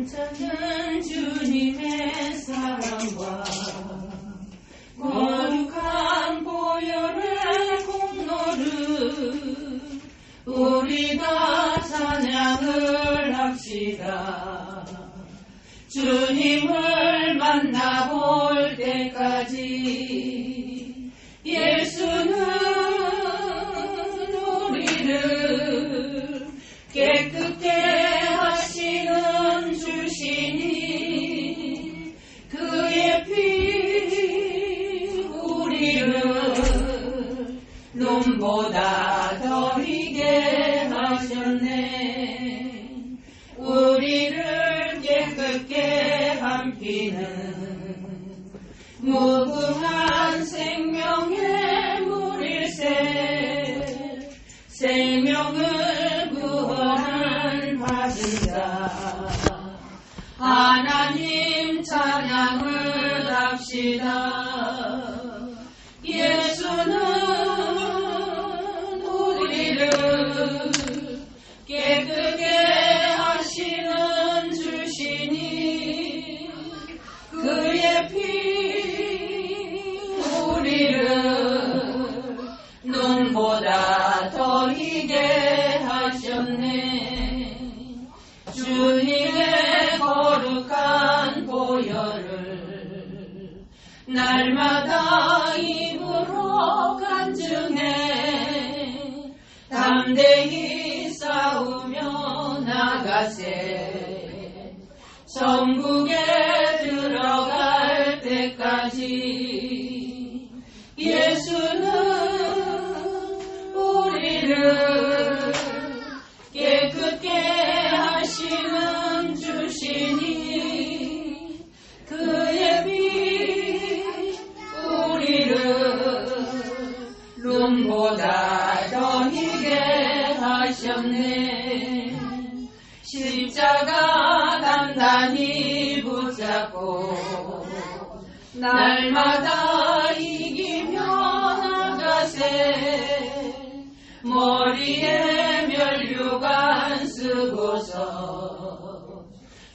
찾는 주님의 사랑과 거룩한 보혈의 공로를 우리 다 찬양을 합시다. 주님을 만나볼 때까지 예수는 우리를 깨끗게 하시는 주시니 그의 피 우리를 눈보다 더 희게 하셨네. 우리를 깨끗게 한 피는 무궁한 생명의 물일세. 생명을 구원을 받은 자 하나님 찬양을 합시다. 예수는 우리를 깨끗게 하시는 주시니 그의 피 우리를 눈보다 더 희게 하셨네. 주님의 거룩한 보혈을 날마다 입으로 간증해 담대히 싸우며 나가세. 천국에 들어갈 때까지 예수는 우리를 깨끗게 하시는 주시니 그의 피 우리를 눈보다 더 희게 하셨네. 십자가 단단히 붙잡고 날마다 이기며 나가세. 머리에 면류관 쓰고서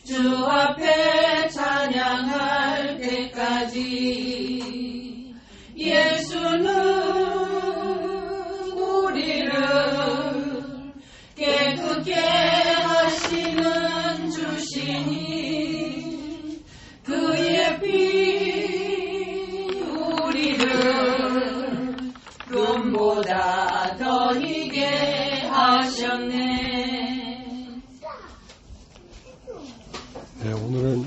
주 앞에 찬양할 때까지 예수는 우리를 깨끗게 하시는 주시니 그의 피 우리를 눈보다 더 희게 하셨네. 네, 오늘은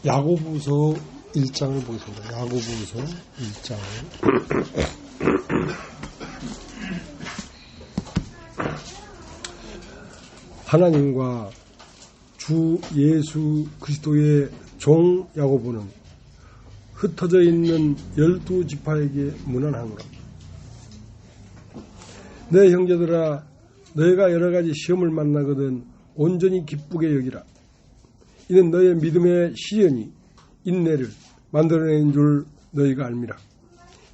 야고보서 1장을 보겠습니다. 야고보서 1장. 하나님과 주 예수 그리스도의 종 야고보는 흩어져 있는 12지파에게 문안하노라. 내 형제들아, 너희가 여러가지 시험을 만나거든 온전히 기쁘게 여기라. 이는 너희의 믿음의 시련이 인내를 만들어낸 줄 너희가 알미라.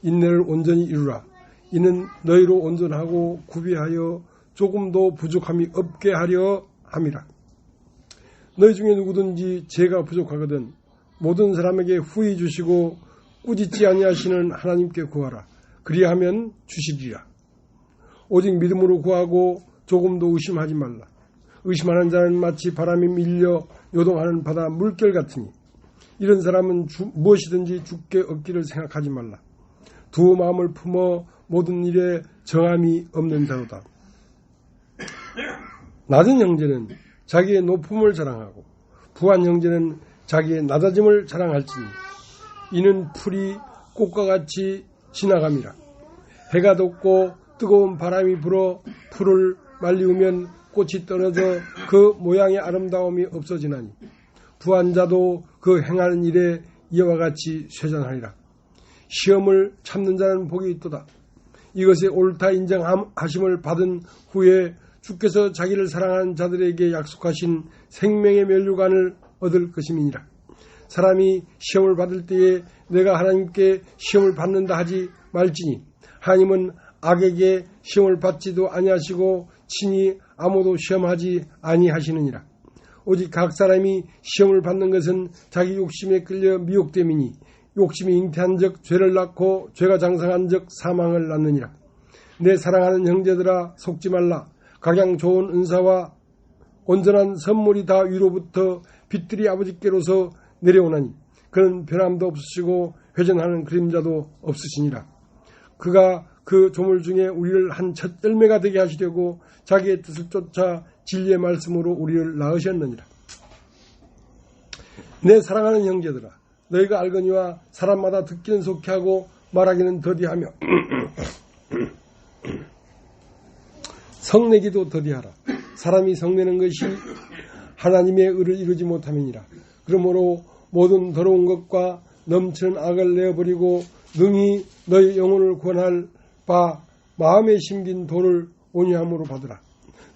인내를 온전히 이루라. 이는 너희로 온전하고 구비하여 조금도 부족함이 없게 하려 함이라. 너희 중에 누구든지 죄가 부족하거든 모든 사람에게 후히 주시고 꾸짖지 아니하시는 하나님께 구하라. 그리하면 주시리라. 오직 믿음으로 구하고 조금도 의심하지 말라. 의심하는 자는 마치 바람이 밀려 요동하는 바다 물결 같으니 이런 사람은 무엇이든지 죽게 얻기를 생각하지 말라. 두 마음을 품어 모든 일에 정함이 없는 자로다. 낮은 형제는 자기의 높음을 자랑하고 부한 형제는 자기의 낮아짐을 자랑할지니 이는 풀이 꽃과 같이 지나감이라. 해가 돋고 뜨거운 바람이 불어 풀을 말리우면 꽃이 떨어져 그 모양의 아름다움이 없어지나니 부한 자도 그 행하는 일에 이와 같이 쇠잔하리라. 시험을 참는 자는 복이 있도다. 이것에 옳다 인정하심을 받은 후에 주께서 자기를 사랑하는 자들에게 약속하신 생명의 면류관을 얻을 것임이니라. 사람이 시험을 받을 때에 내가 하나님께 시험을 받는다 하지 말지니 하나님은 악에게 시험을 받지도 아니하시고 친히 아무도 시험하지 아니하시느니라. 오직 각 사람이 시험을 받는 것은 자기 욕심에 끌려 미혹됨이니 욕심이 잉태한 적 죄를 낳고 죄가 장성한 적 사망을 낳느니라. 내 사랑하는 형제들아 속지 말라. 각양 좋은 은사와 온전한 선물이 다 위로부터 빛들이 아버지께로서 내려오나니 그는 변함도 없으시고 회전하는 그림자도 없으시니라. 그가 그 조물 중에 우리를 한 첫 열매가 되게 하시려고 자기의 뜻을 쫓아 진리의 말씀으로 우리를 낳으셨느니라. 내 사랑하는 형제들아 너희가 알거니와 사람마다 듣기는 속히 하고 말하기는 더디하며 성내기도 더디하라. 사람이 성내는 것이 하나님의 의를 이루지 못함이니라. 그러므로 모든 더러운 것과 넘치는 악을 내어버리고 능히 너희 영혼을 구원할 바 마음에 심긴 도를 온유함으로 받으라.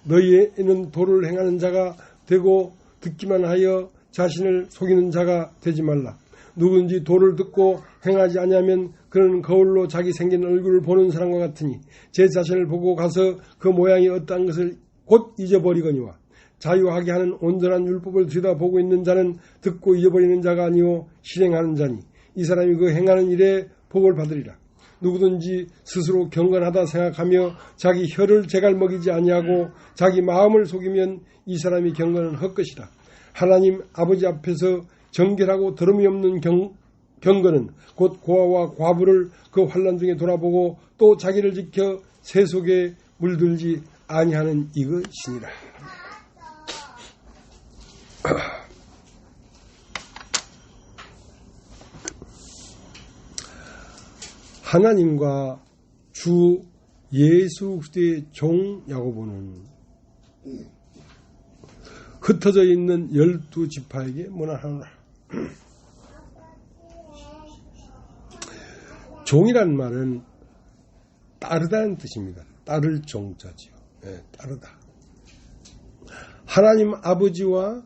너희에는 도를 행하는 자가 되고 듣기만 하여 자신을 속이는 자가 되지 말라. 누구든지 도를 듣고 행하지 아니하면 그는 거울로 자기 생긴 얼굴을 보는 사람과 같으니 제 자신을 보고 가서 그 모양이 어떠한 것을 곧 잊어버리거니와 자유하게 하는 온전한 율법을 들여다보고 있는 자는 듣고 잊어버리는 자가 아니요 실행하는 자니 이 사람이 그 행하는 일에 복을 받으리라. 누구든지 스스로 경건하다 생각하며 자기 혀를 제갈먹이지 아니하고 자기 마음을 속이면 이 사람이 경건은 헛것이라. 하나님 아버지 앞에서 정결하고 더러움이 없는 경건은 곧 고아와 과부를 그 환난 중에 돌아보고 또 자기를 지켜 새 속에 물들지 아니하는 이것이니라. 하나님과 주 예수 그리스도의 종 야고보는 흩어져 있는 12지파에게 문안하노라. 종이란 말은 따르다는 뜻입니다. 따를 종자지요. 네, 따르다. 하나님 아버지와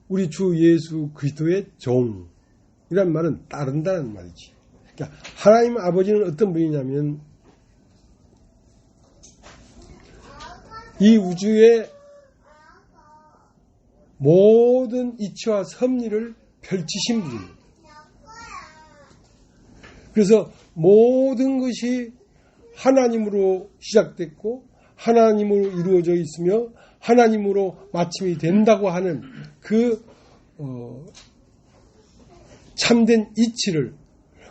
우리 주 예수 그리스도의 종이란 말은 따른다는 말이지. 그러니까 하나님 아버지는 어떤 분이냐면 이 우주의 모든 이치와 섭리를 펼치신 분입니다. 그래서 모든 것이 하나님으로 시작됐고 하나님으로 이루어져 있으며 하나님으로 마침이 된다고 하는 그 참된 이치를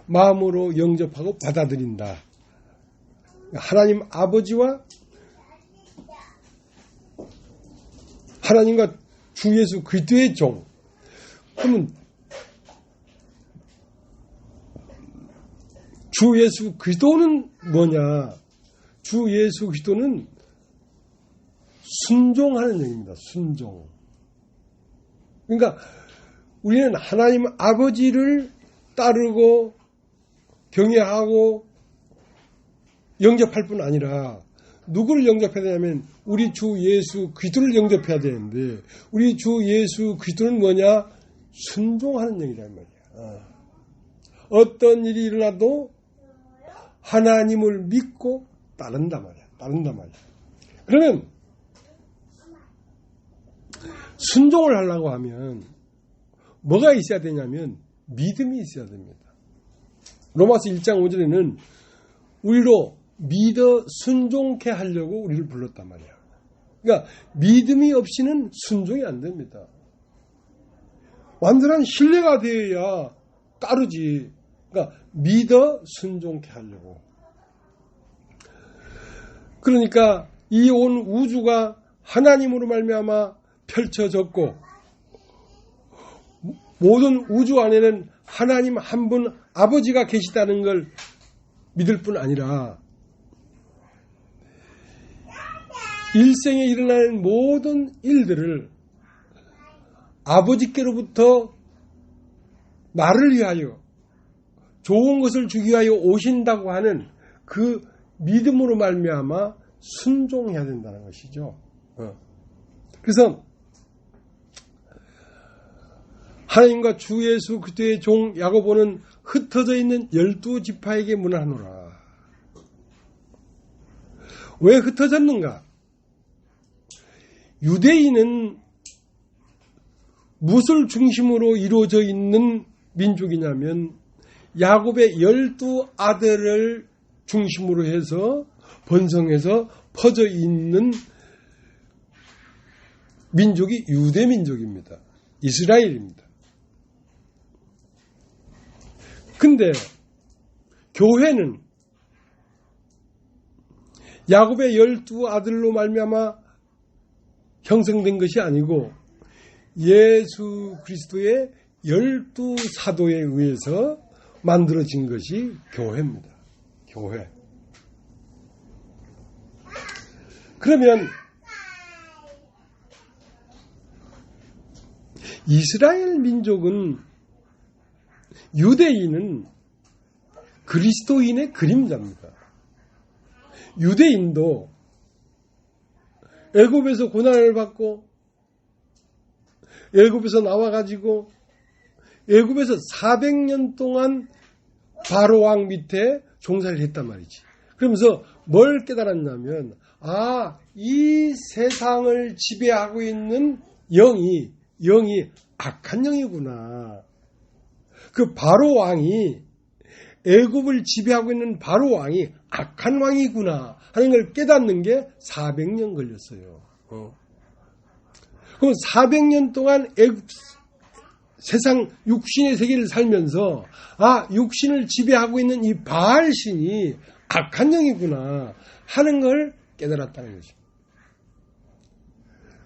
마음으로 영접하고 받아들인다. 하나님 아버지와 하나님과 주 예수 그리스도의 종. 그러면 주 예수 그리스도는 뭐냐? 주 예수 그리스도는 순종하는 영입니다. 순종. 그러니까 우리는 하나님 아버지를 따르고 경외하고 영접할 뿐 아니라 누구를 영접해야 되냐면 우리 주 예수 그리스도를 영접해야 되는데 우리 주 예수 그리스도는 뭐냐? 순종하는 영이란 말이야. 어떤 일이 일어나도 하나님을 믿고 따른단 말이야. 그러면 순종을 하려고 하면 뭐가 있어야 되냐면 믿음이 있어야 됩니다. 로마서 1장 5절에는 우리로 믿어 순종케 하려고 우리를 불렀단 말이야. 그러니까 믿음이 없이는 순종이 안 됩니다. 완전한 신뢰가 되어야 따르지. 그러니까 믿어 순종케 하려고. 그러니까 이 온 우주가 하나님으로 말미암아 펼쳐졌고 모든 우주 안에는 하나님 한 분 아버지가 계시다는 걸 믿을 뿐 아니라 일생에 일어나는 모든 일들을 아버지께로부터 나를 위하여 좋은 것을 주기 위하여 오신다고 하는 그 믿음으로 말미암아 순종해야 된다는 것이죠. 그래서 하나님과 주 예수 그리스도의 종 야고보는 흩어져 있는 12지파에게 문안하노라. 왜 흩어졌는가? 유대인은 무엇을 중심으로 이루어져 있는 민족이냐면 야곱의 12아들을 중심으로 해서 번성해서 퍼져 있는 민족이 유대 민족입니다. 이스라엘입니다. 근데 교회는 야곱의 12아들로 말미암아 형성된 것이 아니고 예수 그리스도의 12사도에 의해서 만들어진 것이 교회입니다. 교회. 그러면 이스라엘 민족은 유대인은 그리스도인의 그림자입니다. 유대인도 애굽에서 고난을 받고 애굽에서 나와가지고 애굽에서 400년 동안 바로 왕 밑에 종살이를 했단 말이지. 그러면서 뭘 깨달았냐면 이 세상을 지배하고 있는 영이 악한 영이구나. 그 바로 왕이 애굽을 지배하고 있는 바로 왕이 악한 왕이구나 하는 걸 깨닫는 게 400년 걸렸어요. 그럼 400년 동안 세상 육신의 세계를 살면서 육신을 지배하고 있는 이 바알신이 악한 영이구나 하는 걸 깨달았다는 것입니다.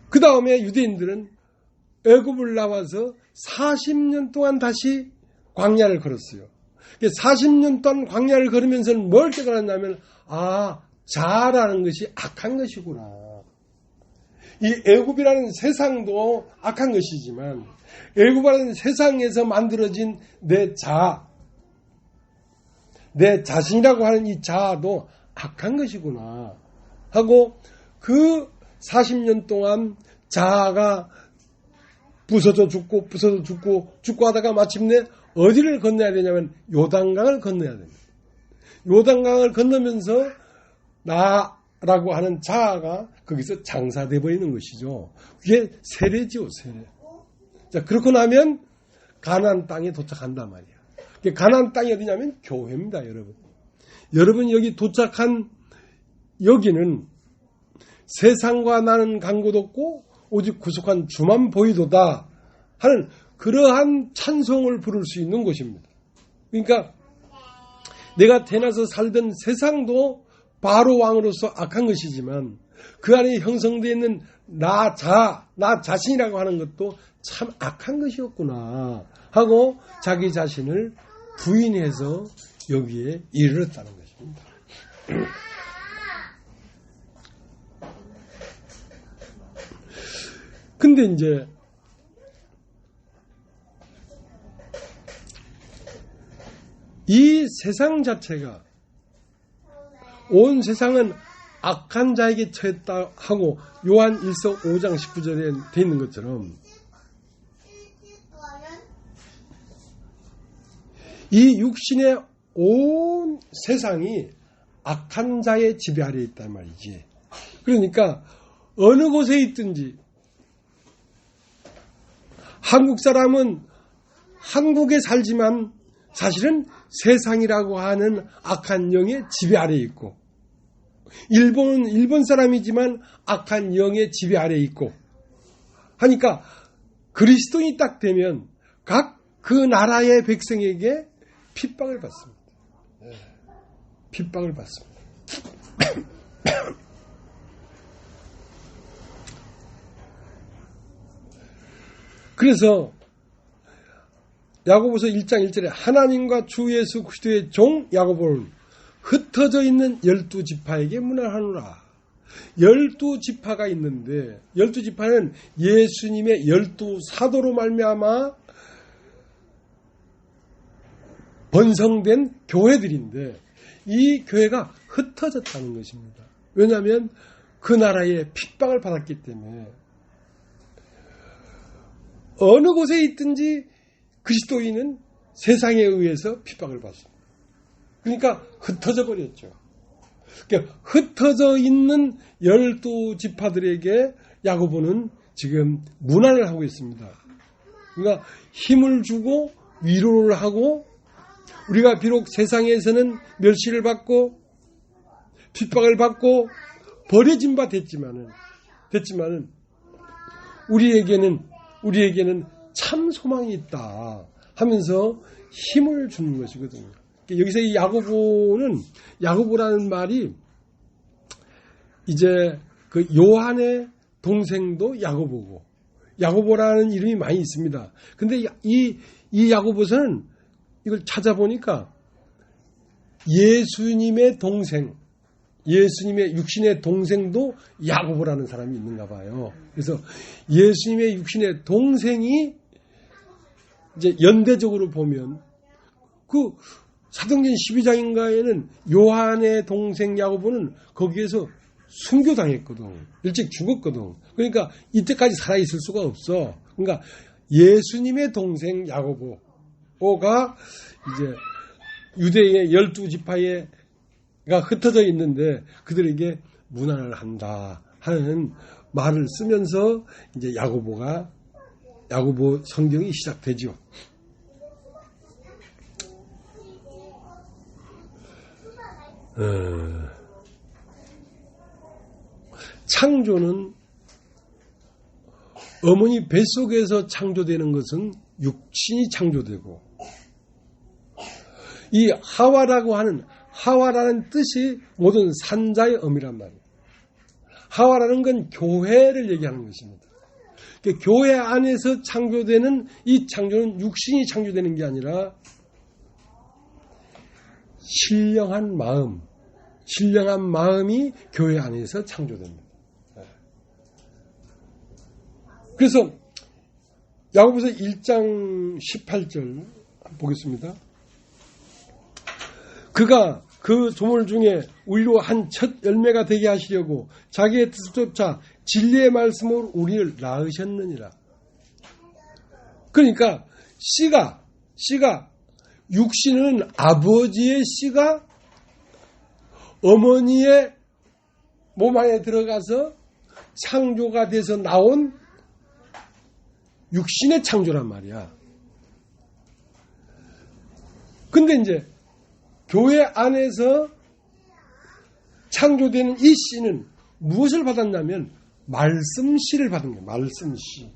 그 다음에 유대인들은 애굽을 나와서 40년 동안 다시 광야를 걸었어요. 40년 동안 광야를 걸으면서는 뭘 깨달았냐면 자아라는 것이 악한 것이구나. 이 애굽이라는 세상도 악한 것이지만 애굽이라는 세상에서 만들어진 내 자신이라고 하는 이 자아도 악한 것이구나 하고 그 40년 동안 자아가 부서져 죽고 하다가 마침내 어디를 건너야 되냐면 요단강을 건너야 됩니다. 요단강을 건너면서 나라고 하는 자아가 거기서 장사돼 버리는 것이죠. 그게 세례죠, 세례. 자, 그렇고 나면 가나안 땅에 도착한단 말이야. 가나안 땅이 어디냐면 교회입니다, 여러분. 여러분 여기 도착한 여기는 세상과 나는 간곳 없고 오직 구속한 주만 보이도다 하는 그러한 찬송을 부를 수 있는 곳입니다. 그러니까 내가 태어나서 살던 세상도 바로 왕으로서 악한 것이지만 그 안에 형성되어 있는 나 자신이라고 하는 것도 참 악한 것이었구나 하고 자기 자신을 부인해서 여기에 이르렀다는 것입니다. 근데 이제 이 세상 자체가 온 세상은 악한 자에게 처했다 하고 요한 1서 5장 19절에 되어 있는 것처럼 이 육신의 온 세상이 악한 자의 지배 아래에 있단 말이지. 그러니까 어느 곳에 있든지 한국 사람은 한국에 살지만 사실은 세상이라고 하는 악한 영의 지배 아래에 있고 일본은 일본 사람이지만 악한 영의 지배 아래에 있고 하니까 그리스도인이 딱 되면 각 그 나라의 백성에게 핍박을 받습니다. 핍박을 받습니다. 그래서 야고보서 1장 1절에 하나님과 주 예수 그리스도의 종 야고보는 흩어져 있는 12지파에게 문안하노라. 12지파가 있는데 12지파는 예수님의 12사도로 말미암아 번성된 교회들인데 이 교회가 흩어졌다는 것입니다. 왜냐하면 그 나라에 핍박을 받았기 때문에 어느 곳에 있든지 그리스도인은 세상에 의해서 핍박을 받습니다. 그러니까 흩어져 버렸죠. 그러니까 흩어져 있는 12지파들에게 야고보는 지금 문안을 하고 있습니다. 그러니까 힘을 주고 위로를 하고 우리가 비록 세상에서는 멸시를 받고 핍박을 받고 버려진 바 됐지만은 우리에게는 참 소망이 있다 하면서 힘을 주는 것이거든요. 여기서 이 야고보라는 말이 이제 그 요한의 동생도 야고보라는 이름이 많이 있습니다. 근데 이 야고보서는 이걸 찾아보니까 예수님의 육신의 동생도 야고보라는 사람이 있는가 봐요. 그래서 예수님의 육신의 동생이 이제 연대적으로 보면 그 사도행전 12장인가에는 요한의 동생 야고보는 거기에서 순교당했거든. 일찍 죽었거든. 그러니까 이때까지 살아있을 수가 없어. 그러니까 예수님의 동생 야고보가 이제 유대의 12지파가 흩어져 있는데 그들에게 문안을 한다 하는 말을 쓰면서 이제 야고보 성경이 시작되죠. 창조는 어머니 뱃속에서 창조되는 것은 육신이 창조되고 이 하와라는 뜻이 모든 산자의 어미란 말이에요. 하와라는 건 교회를 얘기하는 것입니다. 교회 안에서 창조되는 이 창조는 육신이 창조되는 게 아니라 신령한 마음이 교회 안에서 창조됩니다. 그래서 야고보서 1장 18절 보겠습니다. 그가 그 조물 중에 우리로 한 첫 열매가 되게 하시려고 자기의 뜻을 쫓아 진리의 말씀으로 우리를 낳으셨느니라. 그러니까 씨가 육신은 아버지의 씨가 어머니의 몸 안에 들어가서 창조가 돼서 나온 육신의 창조란 말이야. 근데 이제 교회 안에서 창조되는 이 씨는 무엇을 받았냐면 말씀씨를 받은 거예요. 말씀씨.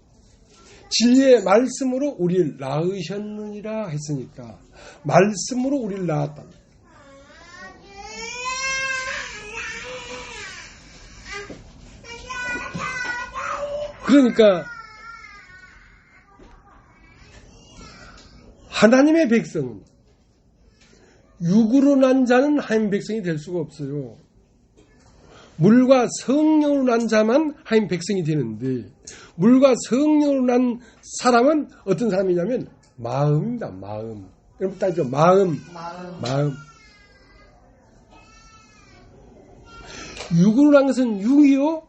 진리의 말씀으로 우리를 낳으셨느니라 했으니까 말씀으로 우리를 낳았다. 그러니까 하나님의 백성은 육으로 난 자는 하나님 백성이 될 수가 없어요. 물과 성령으로 난 자만 하나님 백성이 되는데 물과 성령으로 난 사람은 어떤 사람이냐면 마음입니다. 마음. 여러분 따지죠. 마음. 육으로 난 것은 육이요.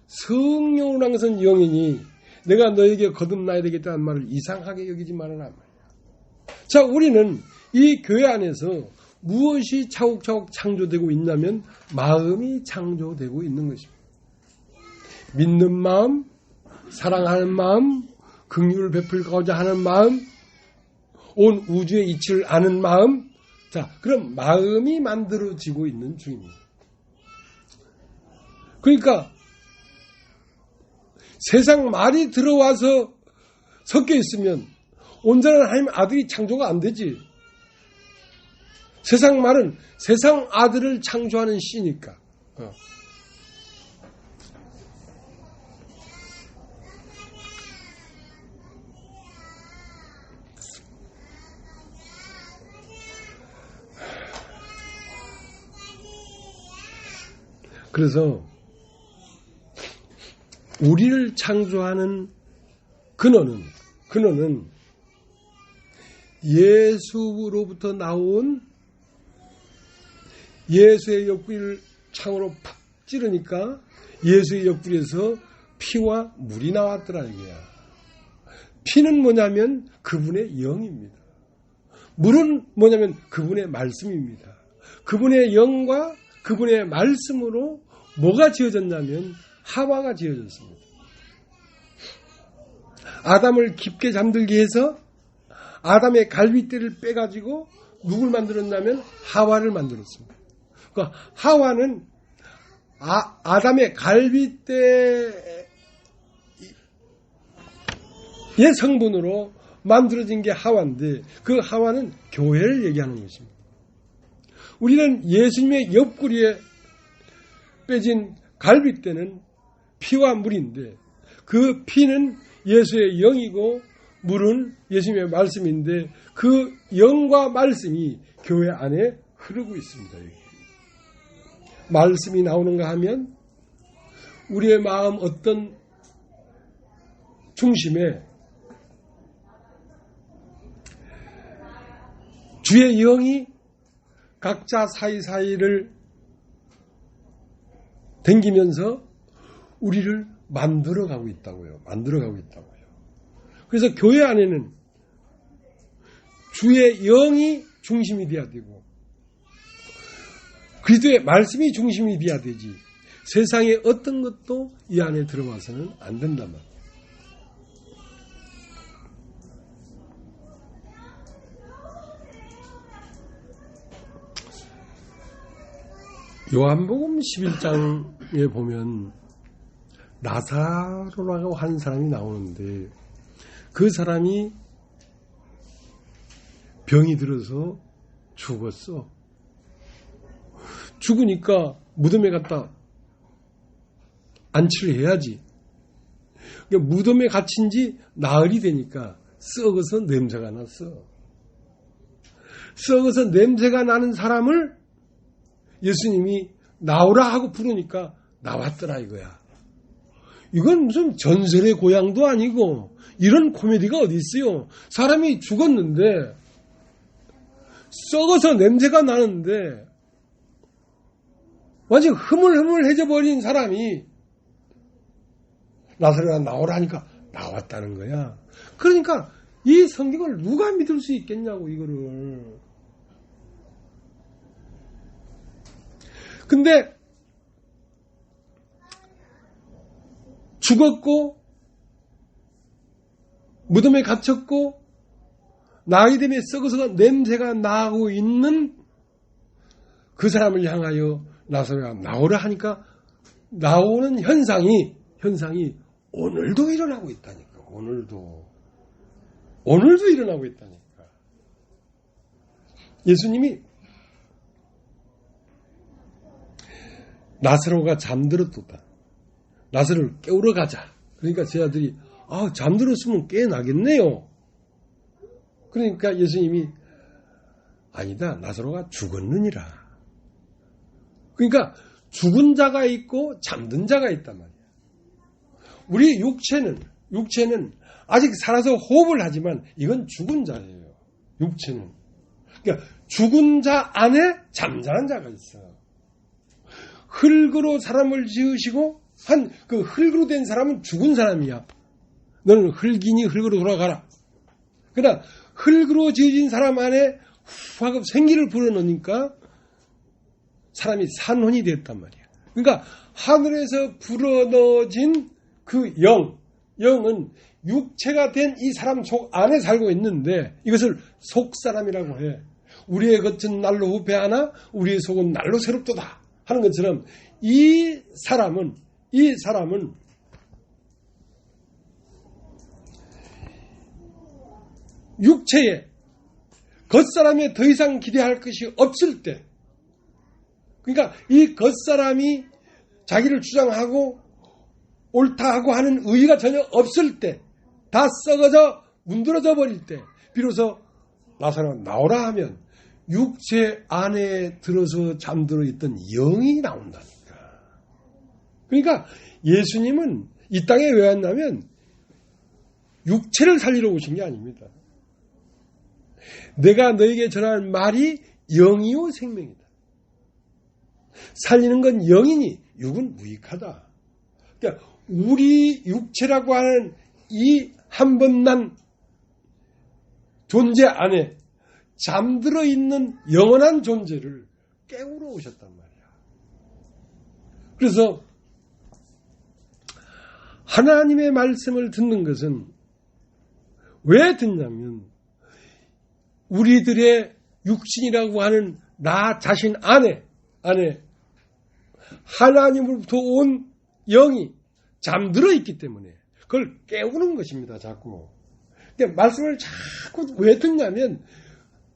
성령으로 난 것은 영이니 내가 너에게 거듭나야 되겠다는 말을 이상하게 여기지 말아라. 자, 우리는 이 교회 안에서 무엇이 차곡차곡 창조되고 있냐면 마음이 창조되고 있는 것입니다. 믿는 마음, 사랑하는 마음, 긍휼을 베풀고자 하는 마음, 온 우주의 이치를 아는 마음, 자, 그런 마음이 만들어지고 있는 중입니다. 그러니까 세상 말이 들어와서 섞여 있으면 온전한 하나님 아들이 창조가 안 되지. 세상 말은 세상 아들을 창조하는 씨니까. 그래서 우리를 창조하는 근원은 예수로부터 나온 예수의 옆구리를 창으로 팍 찌르니까 예수의 옆구리에서 피와 물이 나왔더라 이거야. 피는 뭐냐면 그분의 영입니다. 물은 뭐냐면 그분의 말씀입니다. 그분의 영과 그분의 말씀으로 뭐가 지어졌냐면 하와가 지어졌습니다. 아담을 깊게 잠들게 해서 아담의 갈빗대를 빼가지고 누굴 만들었냐면 하와를 만들었습니다. 그러니까 하와는 아담의 갈빗대의 성분으로 만들어진 게 하와인데 그 하와는 교회를 얘기하는 것입니다. 우리는 예수님의 옆구리에 빼진 갈빗대는 피와 물인데 그 피는 예수의 영이고 물은 예수님의 말씀인데 그 영과 말씀이 교회 안에 흐르고 있습니다. 말씀이 나오는가 하면 우리의 마음 어떤 중심에 주의 영이 각자 사이사이를 댕기면서 우리를 만들어가고 있다고요. 그래서 교회 안에는 주의 영이 중심이 되어야 되고 그리스도의 말씀이 중심이 되어야 되지 세상의 어떤 것도 이 안에 들어와서는 안 된단 말이에요. 요한복음 11장에 보면 나사로라고 하는 사람이 나오는데 그 사람이 병이 들어서 죽었어. 죽으니까 무덤에 갖다 안치를 해야지. 그러니까 무덤에 갇힌 지 나흘이 되니까 썩어서 냄새가 났어. 썩어서 냄새가 나는 사람을 예수님이 나오라 하고 부르니까 나왔더라 이거야. 이건 무슨 전설의 고향도 아니고 이런 코미디가 어디 있어요. 사람이 죽었는데 썩어서 냄새가 나는데 완전 흐물흐물해져 버린 사람이 나사로가 나오라 하니까 나왔다는 거야. 그러니까 이 성경을 누가 믿을 수 있겠냐고 이거를. 근데 죽었고 무덤에 갇혔고 나이 때문에 썩어서 냄새가 나고 있는 그 사람을 향하여 나사로가 나오라 하니까 나오는 현상이 오늘도 일어나고 있다니까. 오늘도 일어나고 있다니까. 예수님이 나사로가 잠들었다. 나사로를 깨우러 가자. 그러니까 제 아들이 잠들었으면 깨어나겠네요. 그러니까 예수님이 아니다. 나사로가 죽었느니라. 그러니까 죽은 자가 있고 잠든 자가 있단 말이야. 우리 육체는 아직 살아서 호흡을 하지만 이건 죽은 자예요. 육체는. 그러니까 죽은 자 안에 잠자는 자가 있어요. 흙으로 사람을 지으시고 그 흙으로 된 사람은 죽은 사람이야. 너는 흙이니 흙으로 돌아가라. 그러나 흙으로 지어진 사람 안에 화급 생기를 불어넣으니까 사람이 산혼이 됐단 말이야. 그러니까 하늘에서 불어넣어진 그 영은 육체가 된 이 사람 속 안에 살고 있는데 이것을 속사람이라고 해. 우리의 겉은 날로 후패하나 우리의 속은 날로 새롭도다 하는 것처럼 이 사람은 육체에 겉사람에 더 이상 기대할 것이 없을 때, 그러니까 이 겉사람이 자기를 주장하고 옳다 하고 하는 의의가 전혀 없을 때, 다 썩어져 문드러져 버릴 때 비로소 나사로가 나오라 하면 육체 안에 들어서 잠들어 있던 영이 나온다니까. 그러니까 예수님은 이 땅에 왜 왔냐면 육체를 살리러 오신 게 아닙니다. 내가 너에게 전할 말이 영이요 생명이다. 살리는 건 영이니 육은 무익하다. 그러니까 우리 육체라고 하는 이 한 번 난 존재 안에 잠들어 있는 영원한 존재를 깨우러 오셨단 말이야. 그래서 하나님의 말씀을 듣는 것은 왜 듣냐면 우리들의 육신이라고 하는 나 자신 안에 하나님으로부터 온 영이 잠들어 있기 때문에 그걸 깨우는 것입니다. 자꾸. 근데 말씀을 자꾸 왜 듣냐면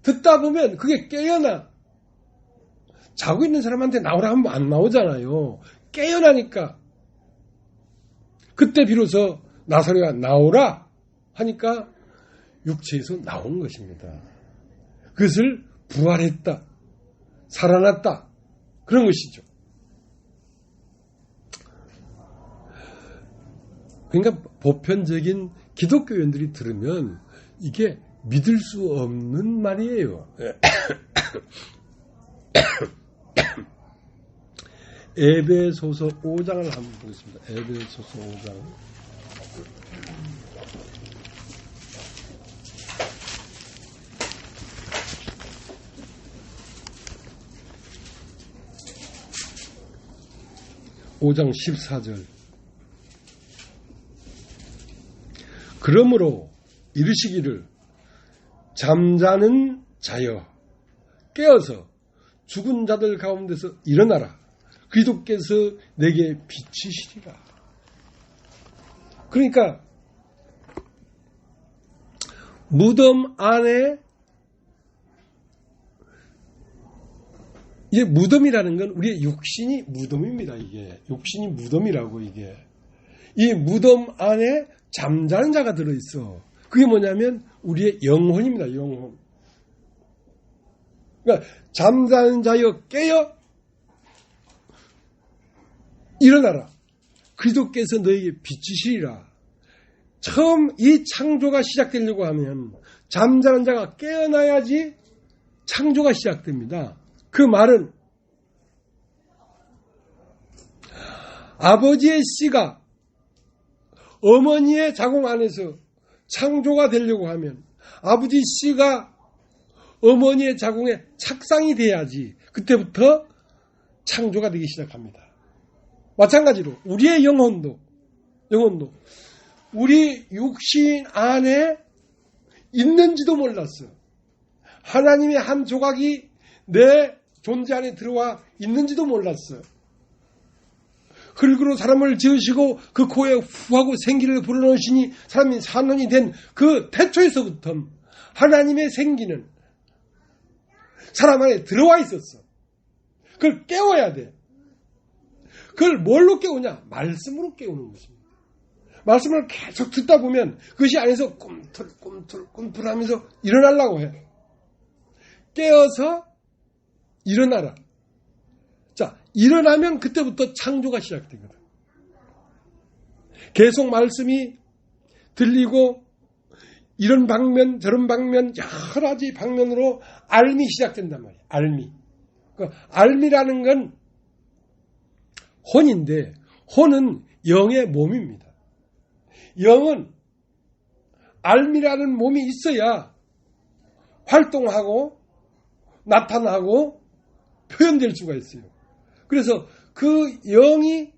듣다 보면 그게 깨어나. 자고 있는 사람한테 나오라 하면 안 나오잖아요. 깨어나니까 그때 비로소 나사로가 나오라 하니까 육체에서 나온 것입니다. 그것을 부활했다, 살아났다, 그런 것이죠. 그러니까 보편적인 기독교인들이 들으면 이게 믿을 수 없는 말이에요. 에베소서 5장을 한번 보겠습니다. 에베소서 5장. (5장) 14절. 그러므로 이르시기를 잠자는 자여 깨어서 죽은 자들 가운데서 일어나라. 그리스도께서 내게 비치시리라. 그러니까 무덤 안에, 이게 무덤이라는 건 우리의 육신이 무덤입니다. 이게 육신이 무덤이라고. 이게 이 무덤 안에 잠자는 자가 들어있어. 그게 뭐냐면 우리의 영혼입니다. 영혼. 그러니까 잠자는 자여 깨어 일어나라. 그리스도께서 너에게 비치시리라. 처음 이 창조가 시작되려고 하면 잠자는 자가 깨어나야지 창조가 시작됩니다. 그 말은 아버지의 씨가 어머니의 자궁 안에서 창조가 되려고 하면 아버지 씨가 어머니의 자궁에 착상이 돼야지 그때부터 창조가 되기 시작합니다. 마찬가지로 우리의 영혼도 우리 육신 안에 있는지도 몰랐어. 하나님의 한 조각이 내 존재 안에 들어와 있는지도 몰랐어. 흙으로 사람을 지으시고 그 코에 후하고 생기를 불어넣으시니 사람이 산원이 된 그 태초에서부터 하나님의 생기는 사람 안에 들어와 있었어. 그걸 깨워야 돼. 그걸 뭘로 깨우냐? 말씀으로 깨우는 것입니다. 말씀을 계속 듣다 보면 그것이 안에서 꿈틀꿈틀 하면서 일어나려고 해. 깨어서 일어나라. 자, 일어나면 그때부터 창조가 시작되거든. 계속 말씀이 들리고 이런 방면 저런 방면 여러 가지 방면으로 알미 시작된단 말이야. 알미. 그 알미라는 건 혼인데 혼은 영의 몸입니다. 영은 알미라는 몸이 있어야 활동하고 나타나고 표현될 수가 있어요. 그래서 그 영이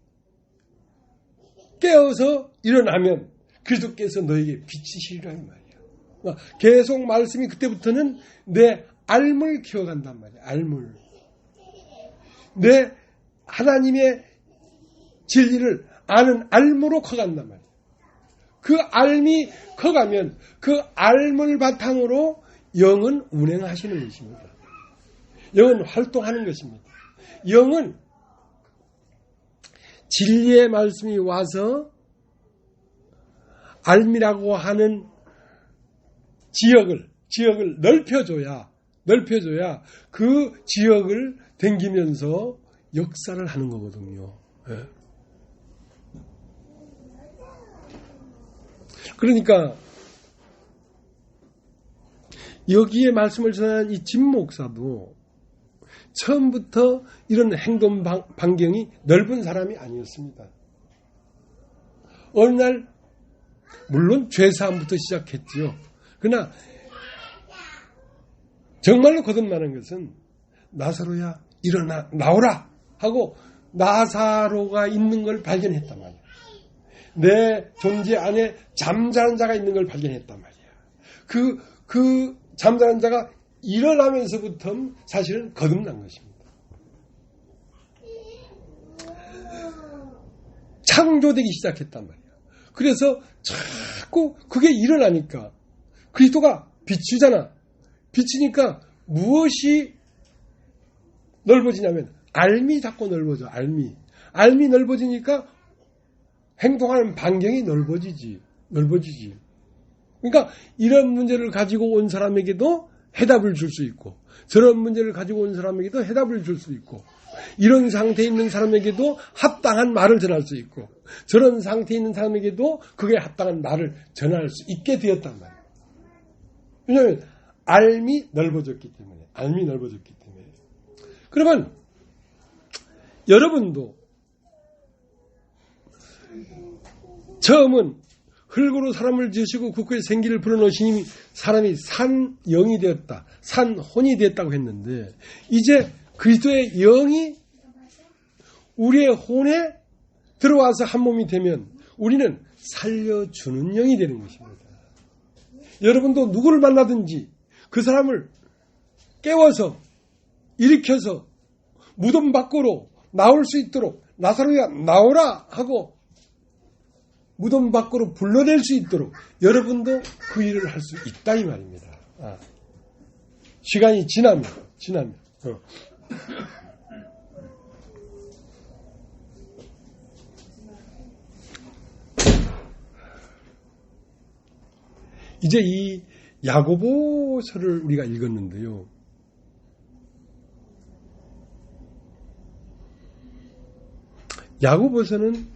깨어서 일어나면 그리스도께서 너에게 비치시리라 이 말이야. 계속 말씀이 그때부터는 내 알물 키워간단 말이야. 알물. 내 하나님의 진리를 아는 알무로 커간단 말이야. 그 알미 커가면 그 알물 바탕으로 영은 운행하시는 것입니다. 영은 활동하는 것입니다. 영은 진리의 말씀이 와서 알미라고 하는 지역을 넓혀줘야 그 지역을 댕기면서 역사를 하는 거거든요. 네. 그러니까 여기에 말씀을 전한 이 진 목사도 처음부터 이런 행동 반경이 넓은 사람이 아니었습니다. 어느 날 물론 죄사함부터 시작했지요. 그러나 정말로 거듭나는 것은 나사로야 일어나 나오라 하고 나사로가 있는 걸 발견했단 말이야. 내 존재 안에 잠자는 자가 있는 걸 발견했단 말이야. 그 잠자는 자가 일어나면서부터 사실은 거듭난 것입니다. 창조되기 시작했단 말이야. 그래서 자꾸 그게 일어나니까 그리스도가 비추잖아. 비추니까 무엇이 넓어지냐면 알미 자꾸 넓어져. 알미 넓어지니까 행동하는 반경이 넓어지지. 그러니까 이런 문제를 가지고 온 사람에게도 해답을 줄 수 있고 저런 문제를 가지고 온 사람에게도 해답을 줄 수 있고 이런 상태에 있는 사람에게도 합당한 말을 전할 수 있고 저런 상태에 있는 사람에게도 그게 합당한 말을 전할 수 있게 되었단 말이에요. 왜냐하면 알미 넓어졌기 때문에. 그러면 여러분도 처음은 흙으로 사람을 지으시고 국구에 생기를 불어넣으시니 사람이 산 영이 되었다. 산 혼이 되었다고 했는데 이제 그리스도의 영이 우리의 혼에 들어와서 한 몸이 되면 우리는 살려주는 영이 되는 것입니다. 여러분도 누구를 만나든지 그 사람을 깨워서 일으켜서 무덤 밖으로 나올 수 있도록 나사로야 나오라 하고 무덤 밖으로 불러낼 수 있도록 여러분도 그 일을 할 수 있다 이 말입니다. 시간이 지나면 이제 이 야고보서를 우리가 읽었는데요. 야고보서는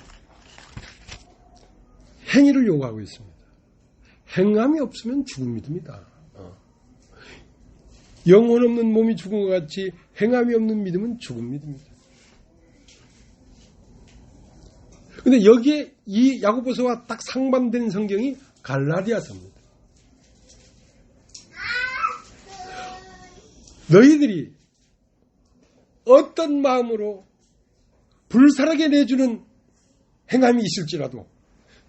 행위를 요구하고 있습니다. 행함이 없으면 죽은 믿음이다. 영혼 없는 몸이 죽은 것 같이 행함이 없는 믿음은 죽은 믿음이다. 그런데 여기에 이 야고보서와 딱 상반된 성경이 갈라디아서입니다. 너희들이 어떤 마음으로 불사르게 내주는 행함이 있을지라도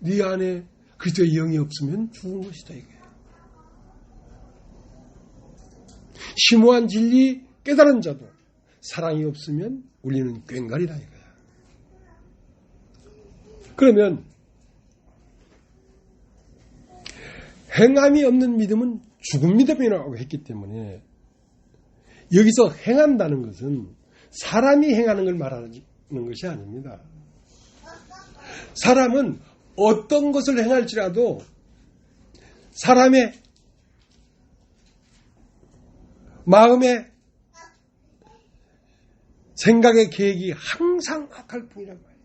네 안에 그리스도의 영이 없으면 죽은 것이다 이게. 심오한 진리 깨달은 자도 사랑이 없으면 우리는 꽹과리라 이거야. 그러면 행함이 없는 믿음은 죽은 믿음이라고 했기 때문에 여기서 행한다는 것은 사람이 행하는 걸 말하는 것이 아닙니다. 사람은 어떤 것을 행할지라도 사람의 마음의 생각의 계획이 항상 악할 뿐이란 말이에요.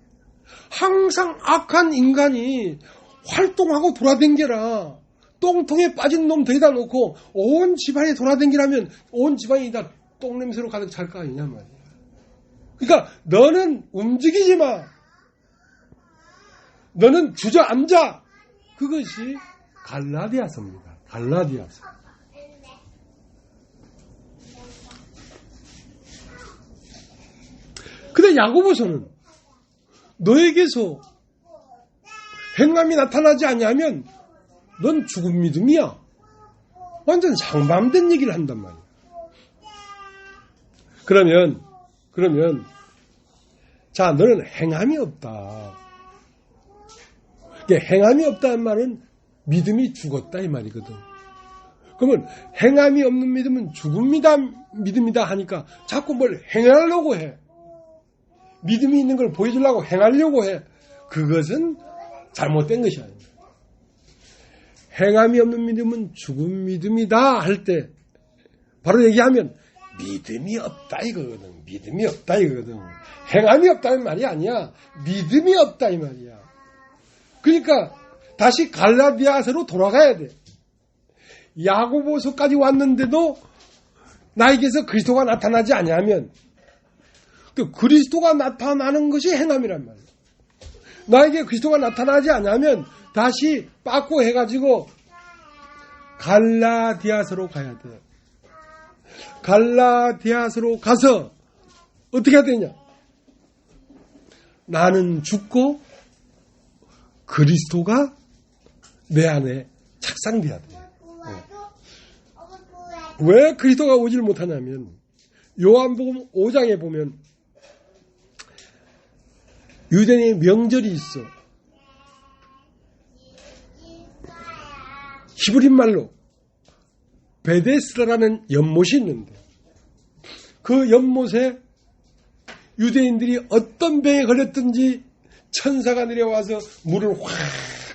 항상 악한 인간이 활동하고 돌아댕겨라. 똥통에 빠진 놈 데려다 놓고 온 집안에 돌아댕기라면 온 집안이 다 똥냄새로 가득 찰 거 아니냐 말이야. 그러니까 너는 움직이지 마. 너는 주저앉아. 그것이 갈라디아서입니다. 갈라디아서. 근데 야고보서는 너에게서 행함이 나타나지 않냐면 넌 죽은 믿음이야. 완전 상반된 얘기를 한단 말이야. 그러면 자, 너는 행함이 없다. 행함이 없다는 말은 믿음이 죽었다 이 말이거든. 그러면 행함이 없는 믿음은 죽은 믿음이다 하니까 자꾸 뭘 행하려고 해. 믿음이 있는 걸 보여주려고 행하려고 해. 그것은 잘못된 것이 아닙니다. 행함이 없는 믿음은 죽은 믿음이다 할 때 바로 얘기하면 믿음이 없다 이거거든. 믿음이 없다 이거거든. 행함이 없다는 말이 아니야. 믿음이 없다 이 말이야. 그러니까 다시 갈라디아서로 돌아가야 돼. 야고보서까지 왔는데도 나에게서 그리스도가 나타나지 아니하면 그 그리스도가 나타나는 것이 행함이란 말이야. 나에게 그리스도가 나타나지 않으면 다시 빠꾸 해가지고 갈라디아서로 가야 돼. 갈라디아서로 가서 어떻게 해야 되냐? 나는 죽고 그리스도가 내 안에 착상돼야 돼. 왜 그리스도가 오질 못하냐면 요한복음 5장에 보면 유대인의 명절이 있어. 히브리 말로 베데스라는 연못이 있는데 그 연못에 유대인들이 어떤 병에 걸렸든지 천사가 내려와서 물을 확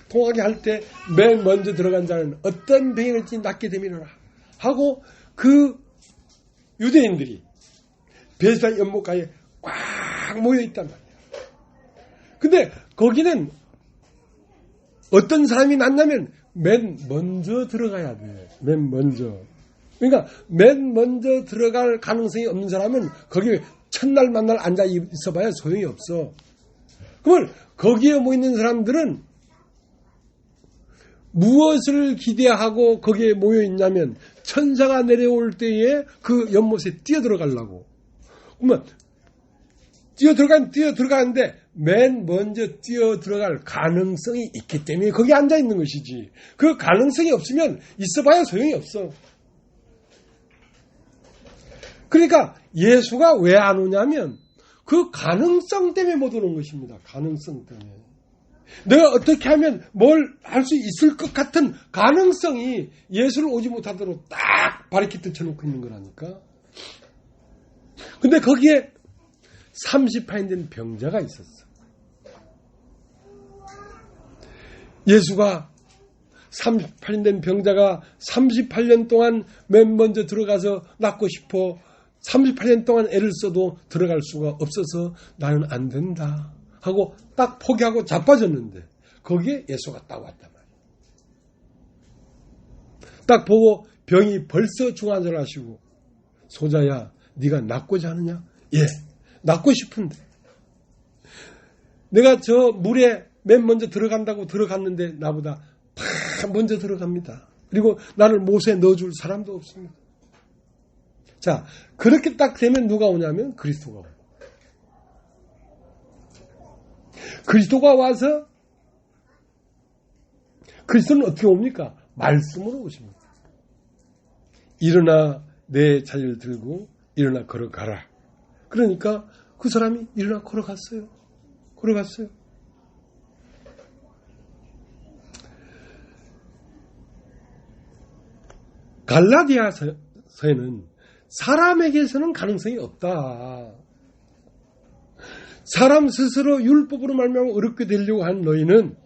통하게 할 때 맨 먼저 들어간 자는 어떤 병에 걸릴지 낫게 되미라 하고 그 유대인들이 베데스다 연못가에 꽉 모여 있단 말이야. 근데 거기는 어떤 사람이 낫냐면 맨 먼저 들어가야 돼. 맨 먼저. 그러니까 맨 먼저 들어갈 가능성이 없는 사람은 거기 첫날 만날 앉아 있어봐야 소용이 없어. 그러면 거기에 모이는 사람들은 무엇을 기대하고 거기에 모여 있냐면 천사가 내려올 때에 그 연못에 뛰어들어가려고. 그러면 뛰어들어가는데 맨 먼저 뛰어들어갈 가능성이 있기 때문에 거기 앉아 있는 것이지. 그 가능성이 없으면 있어봐야 소용이 없어. 그러니까 예수가 왜 안 오냐면 그 가능성 때문에 못 오는 것입니다. 가능성 때문에. 내가 어떻게 하면 뭘 할 수 있을 것 같은 가능성이 예수를 오지 못하도록 딱 바리케트 쳐놓고 있는 거라니까. 근데 거기에 30팔 된 병자가 있었어. 예수가 38년 된 병자가 38년 동안 맨 먼저 들어가서 낫고 싶어 38년 동안 애를 써도 들어갈 수가 없어서 나는 안 된다 하고 딱 포기하고 자빠졌는데 거기에 예수가 딱 왔단 말이야. 딱 보고 병이 벌써 중환자를 하시고 소자야 네가 낫고자 하느냐? 예. 낫고 싶은데 내가 저 물에 맨 먼저 들어간다고 들어갔는데 나보다 다 먼저 들어갑니다. 그리고 나를 못에 넣어줄 사람도 없습니다. 자, 그렇게 딱 되면 누가 오냐면 그리스도가 오고 그리스도가 와서 그리스도는 어떻게 옵니까? 말씀으로 오십니다. 일어나 내 자리를 들고 일어나 걸어가라. 그러니까 그 사람이 일어나 걸어갔어요. 걸어갔어요. 갈라디아서에는 사람에게서는 가능성이 없다. 사람 스스로 율법으로 말미암아 어렵게 되려고 한 너희는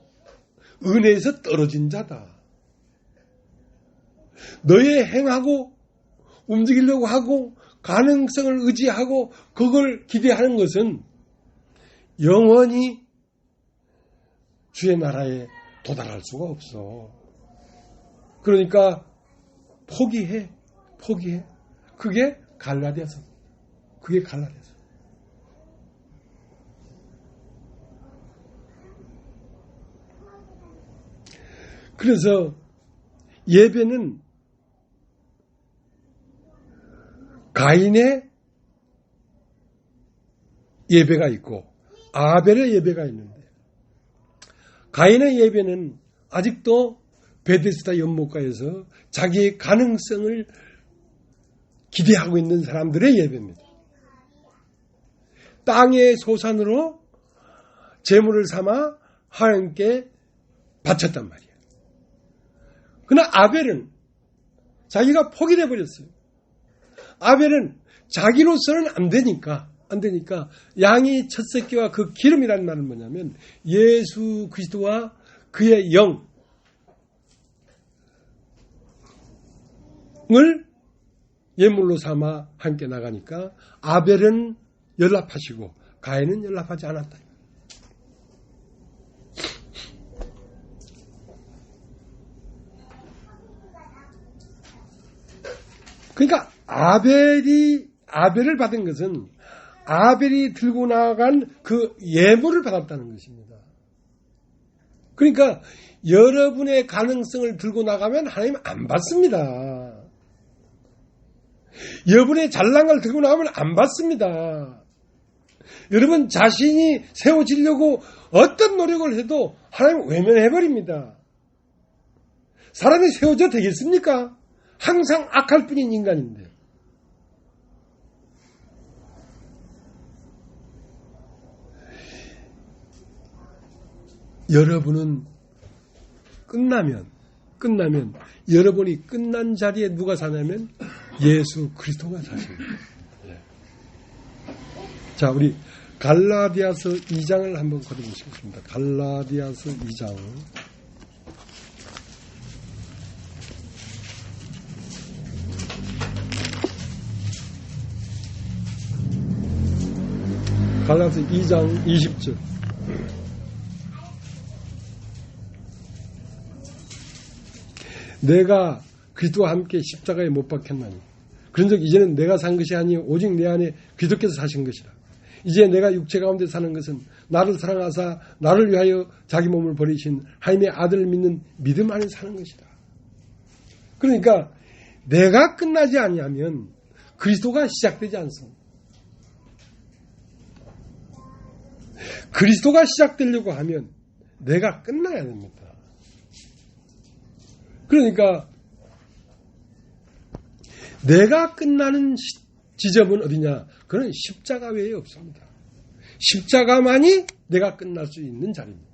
은혜에서 떨어진 자다. 너의 행하고 움직이려고 하고 가능성을 의지하고 그걸 기대하는 것은 영원히 주의 나라에 도달할 수가 없어. 그러니까 포기해. 그게 갈라디아서. 그게 갈라디아서. 그래서 예배는 가인의 예배가 있고 아벨의 예배가 있는데 가인의 예배는 아직도 베데스다 연못가에서 자기의 가능성을 기대하고 있는 사람들의 예배입니다. 땅의 소산으로 제물을 삼아 하나님께 바쳤단 말이에요. 그러나 아벨은 자기가 포기돼 버렸어요. 아벨은 자기로서는 안 되니까 양의 첫 새끼와 그 기름이라는 말은 뭐냐면 예수 그리스도와 그의 영을 예물로 삼아 함께 나가니까 아벨은 연락하시고 가인은 연락하지 않았다. 그러니까 아벨을 받은 것은 아벨이 들고 나간 그 예물을 받았다는 것입니다. 그러니까 여러분의 가능성을 들고 나가면 하나님 안 받습니다. 여러분의 잘난 걸 들고 나가면 안 받습니다. 여러분 자신이 세워지려고 어떤 노력을 해도 하나님 외면해버립니다. 사람이 세워져 되겠습니까? 항상 악할 뿐인 인간인데 여러분은 끝나면 여러분이 끝난 자리에 누가 사냐면 예수 그리스도가 사십니다. 자, 우리 갈라디아서 2장을 한번 걸어보시겠습니다. 갈라디아서 2장. 갈라디아서 2장 20절. 내가 그리스도와 함께 십자가에 못 박혔나니 그런즉 이제는 내가 산 것이 아니요 오직 내 안에 그리스도께서 사신 것이라. 이제 내가 육체 가운데 사는 것은 나를 사랑하사 나를 위하여 자기 몸을 버리신 하나님의 아들을 믿는 믿음 안에 사는 것이다. 그러니까 내가 끝나지 아니하면 그리스도가 시작되지 않습니다. 그리스도가 시작되려고 하면 내가 끝나야 됩니다. 그러니까 내가 끝나는 지점은 어디냐? 그건 십자가 외에 없습니다. 십자가만이 내가 끝날 수 있는 자리입니다.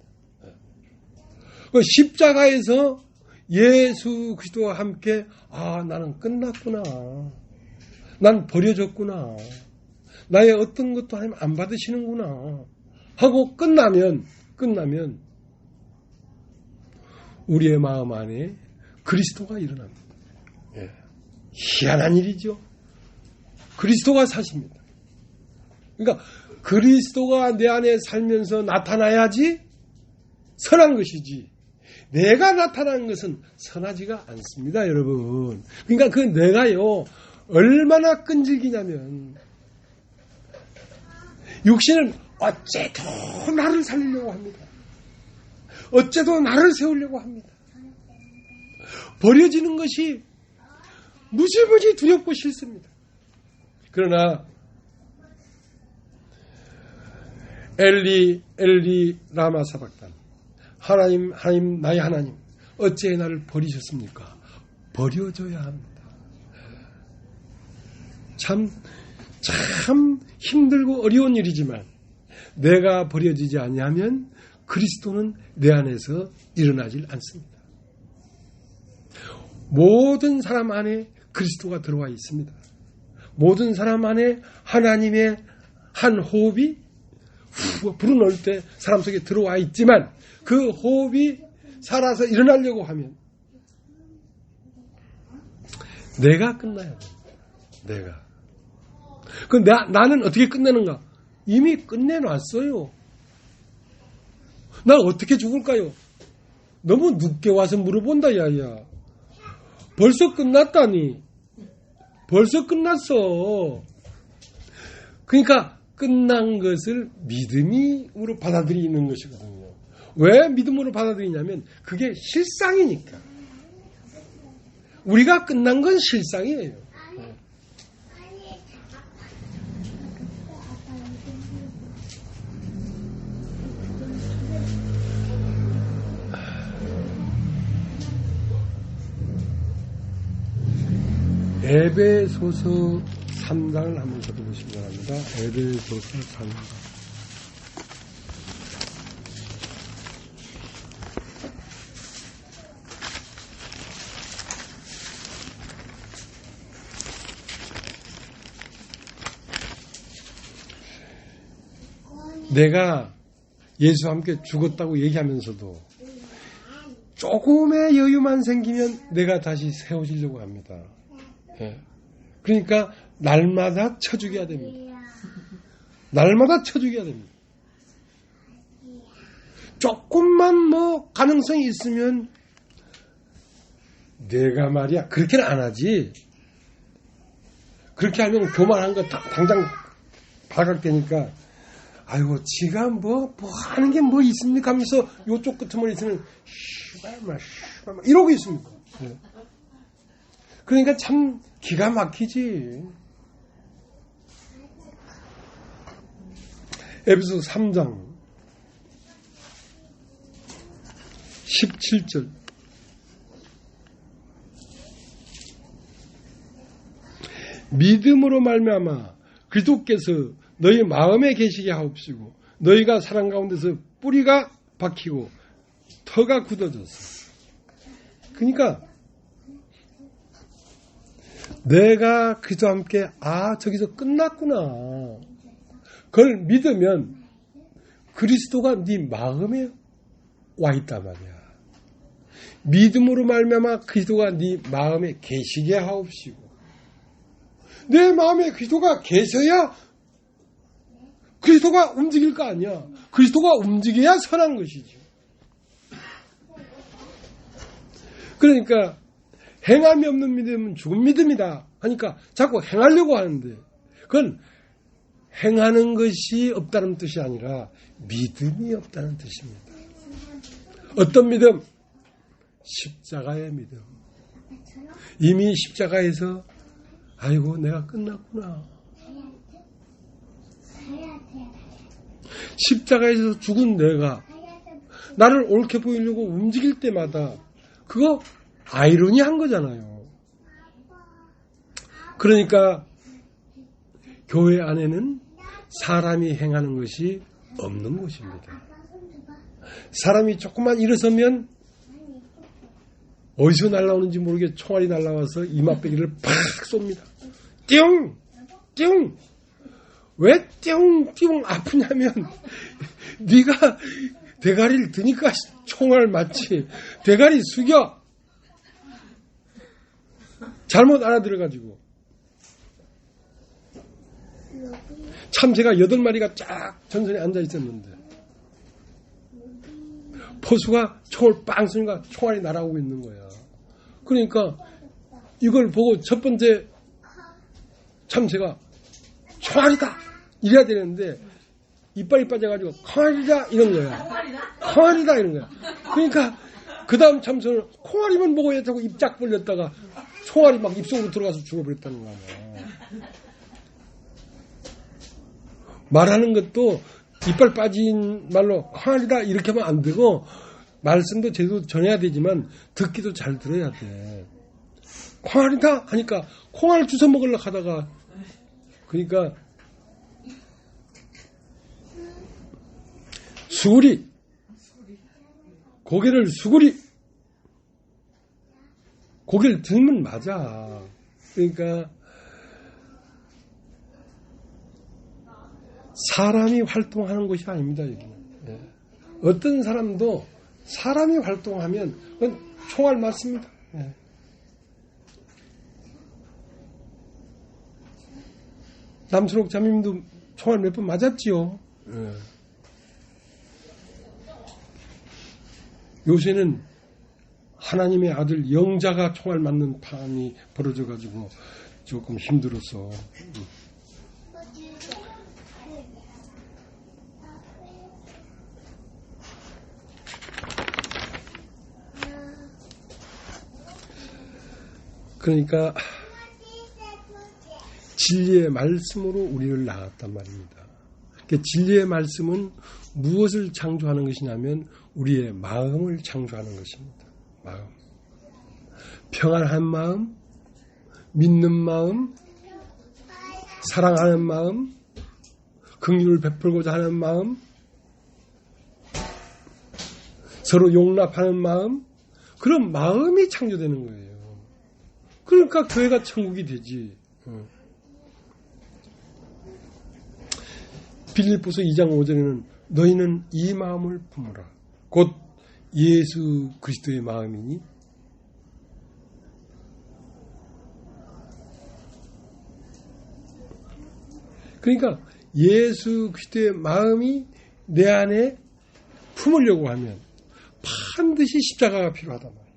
그 십자가에서 예수 그리스도와 함께 나는 끝났구나. 난 버려졌구나. 나의 어떤 것도 하나님 안 받으시는구나. 하고 끝나면 우리의 마음 안에 그리스도가 일어납니다. 희한한 일이죠. 그리스도가 사십니다. 그러니까 그리스도가 내 안에 살면서 나타나야지 선한 것이지 내가 나타나는 것은 선하지가 않습니다, 여러분. 그러니까 그 내가요 얼마나 끈질기냐면 육신은 어째도 나를 살리려고 합니다. 어째도 나를 세우려고 합니다. 버려지는 것이 무지무지 두렵고 싫습니다. 그러나 엘리 라마 사박단 하나님 나의 하나님 어째 나를 버리셨습니까? 버려져야 합니다. 참 힘들고 어려운 일이지만 내가 버려지지 아니하면 그리스도는 내 안에서 일어나질 않습니다. 모든 사람 안에 그리스도가 들어와 있습니다. 모든 사람 안에 하나님의 한 호흡이 불을 넣을 때 사람 속에 들어와 있지만 그 호흡이 살아서 일어나려고 하면 내가 끝나야 됩니다. 내가. 나는 어떻게 끝내는가? 이미 끝내놨어요. 난 어떻게 죽을까요? 너무 늦게 와서 물어본다, 야야. 벌써 끝났다니. 벌써 끝났어. 그러니까 끝난 것을 믿음으로 받아들이는 것이거든요. 왜 믿음으로 받아들이냐면 그게 실상이니까. 우리가 끝난 건 실상이에요. 에베소서 3장을 한번 읽어보시기 바랍니다. 에베소서 3장. 내가 예수와 함께 죽었다고 얘기하면서도 조금의 여유만 생기면 내가 다시 세워지려고 합니다. 그러니까 날마다 쳐죽여야 됩니다. 날마다 쳐죽여야 됩니다. 조금만 가능성이 있으면 내가 말이야 그렇게는 안 하지. 그렇게 하면 교만한 거 당장 발각되니까 아이고 지가 하는 게 있습니까 하면서 요쪽 끝머리 있으면 슈발마 이러고 있습니다. 그러니까 참 기가 막히지. 에베소 3장 17절 믿음으로 말미암아 그리스도께서 너희 마음에 계시게 하옵시고 너희가 사랑 가운데서 뿌리가 박히고 터가 굳어졌어. 그러니까 내가 그리스도와 함께 저기서 끝났구나. 그걸 믿으면 그리스도가 네 마음에 와 있단 말이야. 믿음으로 말미암아 그리스도가 네 마음에 계시게 하옵시고 내 마음에 그리스도가 계셔야 그리스도가 움직일 거 아니야. 그리스도가 움직여야 선한 것이죠. 그러니까 행함이 없는 믿음은 죽은 믿음이다 하니까 자꾸 행하려고 하는데 그건 행하는 것이 없다는 뜻이 아니라 믿음이 없다는 뜻입니다. 어떤 믿음? 십자가의 믿음. 이미 십자가에서 아이고 내가 끝났구나. 십자가에서 죽은 내가 나를 옳게 보이려고 움직일 때마다 그거 아이러니한 거잖아요. 그러니까 교회 안에는 사람이 행하는 것이 없는 곳입니다. 사람이 조금만 일어서면 어디서 날라오는지 모르게 총알이 날라와서 이맛배기를 팍 쏩니다. 띵! 띵! 왜 띵! 아프냐면 네가 대가리를 드니까 총알 맞지. 대가리 숙여. 잘못 알아들어가지고. 참새가 8마리가 쫙 전선에 앉아 있었는데 포수가 총을 빵 쏘니까 총알이 날아오고 있는 거야. 그러니까 이걸 보고 첫 번째 참새가 총알이다 이래야 되는데 이빨이 빠져가지고 콩알이다 이런 거야. 콩알이다 이런 거야. 그러니까 그 다음 참새는 콩알이만 보고 했다고 입 쫙 벌렸다가 총알이 막 입속으로 들어가서 죽어버렸다는 거야. 말하는 것도 이빨 빠진 말로 콩알이다 이렇게 하면 안 되고 말씀도 제대로 전해야 되지만 듣기도 잘 들어야 돼. 콩알이다 하니까 콩알 주워 먹으려고 하다가 그러니까 수구리 고개를 수구리 고개를 들면 맞아. 그러니까 사람이 활동하는 것이 아닙니다. 여기는. 예. 어떤 사람도 사람이 활동하면 그건 총알 맞습니다. 예. 남순옥 자매님도 총알 몇 번 맞았지요. 예. 요새는 하나님의 아들 영자가 총알 맞는 판이 벌어져가지고 조금 힘들었어. 그러니까 진리의 말씀으로 우리를 낳았단 말입니다. 그러니까 진리의 말씀은 무엇을 창조하는 것이냐면 우리의 마음을 창조하는 것입니다. 마음. 평안한 마음, 믿는 마음, 사랑하는 마음, 긍휼을 베풀고자 하는 마음, 서로 용납하는 마음, 그런 마음이 창조되는 거예요. 그러니까 교회가 천국이 되지. 빌립보서 2장 5절에는 너희는 이 마음을 품으라. 곧 예수 그리스도의 마음이니 그러니까 예수 그리스도의 마음이 내 안에 품으려고 하면 반드시 십자가가 필요하단 말이에요.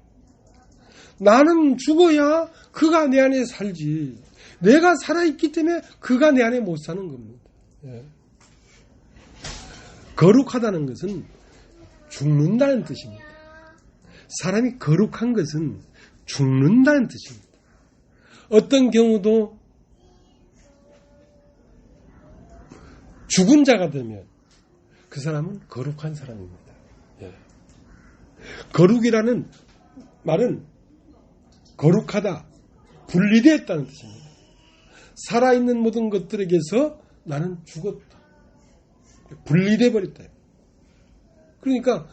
나는 죽어야 그가 내 안에 살지. 내가 살아있기 때문에 그가 내 안에 못 사는 겁니다. 예. 거룩하다는 것은 죽는다는 뜻입니다. 사람이 거룩한 것은 죽는다는 뜻입니다. 어떤 경우도 죽은 자가 되면 그 사람은 거룩한 사람입니다. 예. 거룩이라는 말은 거룩하다, 분리되었다는 뜻입니다. 살아있는 모든 것들에게서 나는 죽었다. 분리돼 버렸다. 그러니까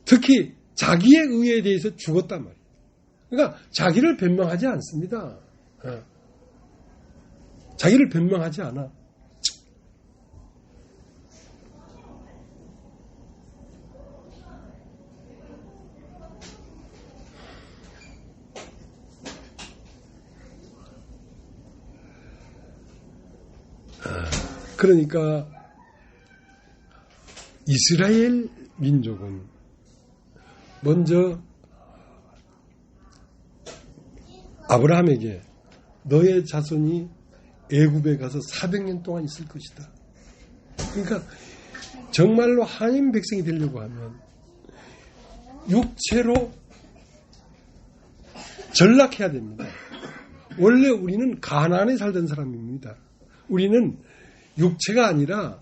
특히 자기의 의에 대해서 죽었단 말이에요. 그러니까 자기를 변명하지 않습니다. 자기를 변명하지 않아. 그러니까 이스라엘 민족은 먼저 아브라함에게 너의 자손이 애굽에 가서 400년 동안 있을 것이다. 그러니까 정말로 하나님 백성이 되려고 하면 육체로 전락해야 됩니다. 원래 우리는 가나안에 살던 사람입니다. 우리는 육체가 아니라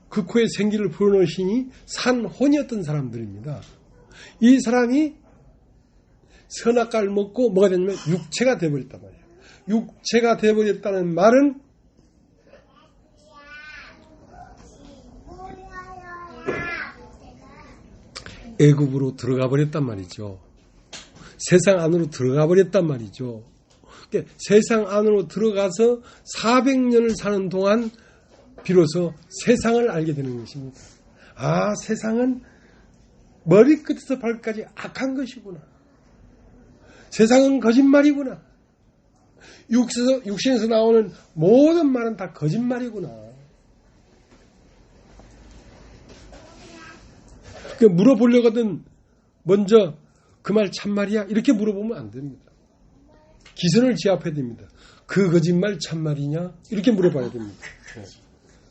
그 코에 생기를 불어넣으시니 산혼이었던 사람들입니다. 이 사람이 선악과를 먹고 뭐가 됐냐면 육체가 되어버렸단 말이에요. 육체가 되어버렸다는 말은 애굽으로 들어가 버렸단 말이죠. 세상 안으로 들어가 버렸단 말이죠. 그러니까 세상 안으로 들어가서 400년을 사는 동안 비로소 세상을 알게 되는 것입니다. 아, 세상은 머리끝에서 발끝까지 악한 것이구나. 세상은 거짓말이구나. 육신에서 나오는 모든 말은 다 거짓말이구나. 물어보려거든 먼저 그 말 참말이야? 이렇게 물어보면 안 됩니다. 기선을 제압해야 됩니다. 그 거짓말 참말이냐? 이렇게 물어봐야 됩니다.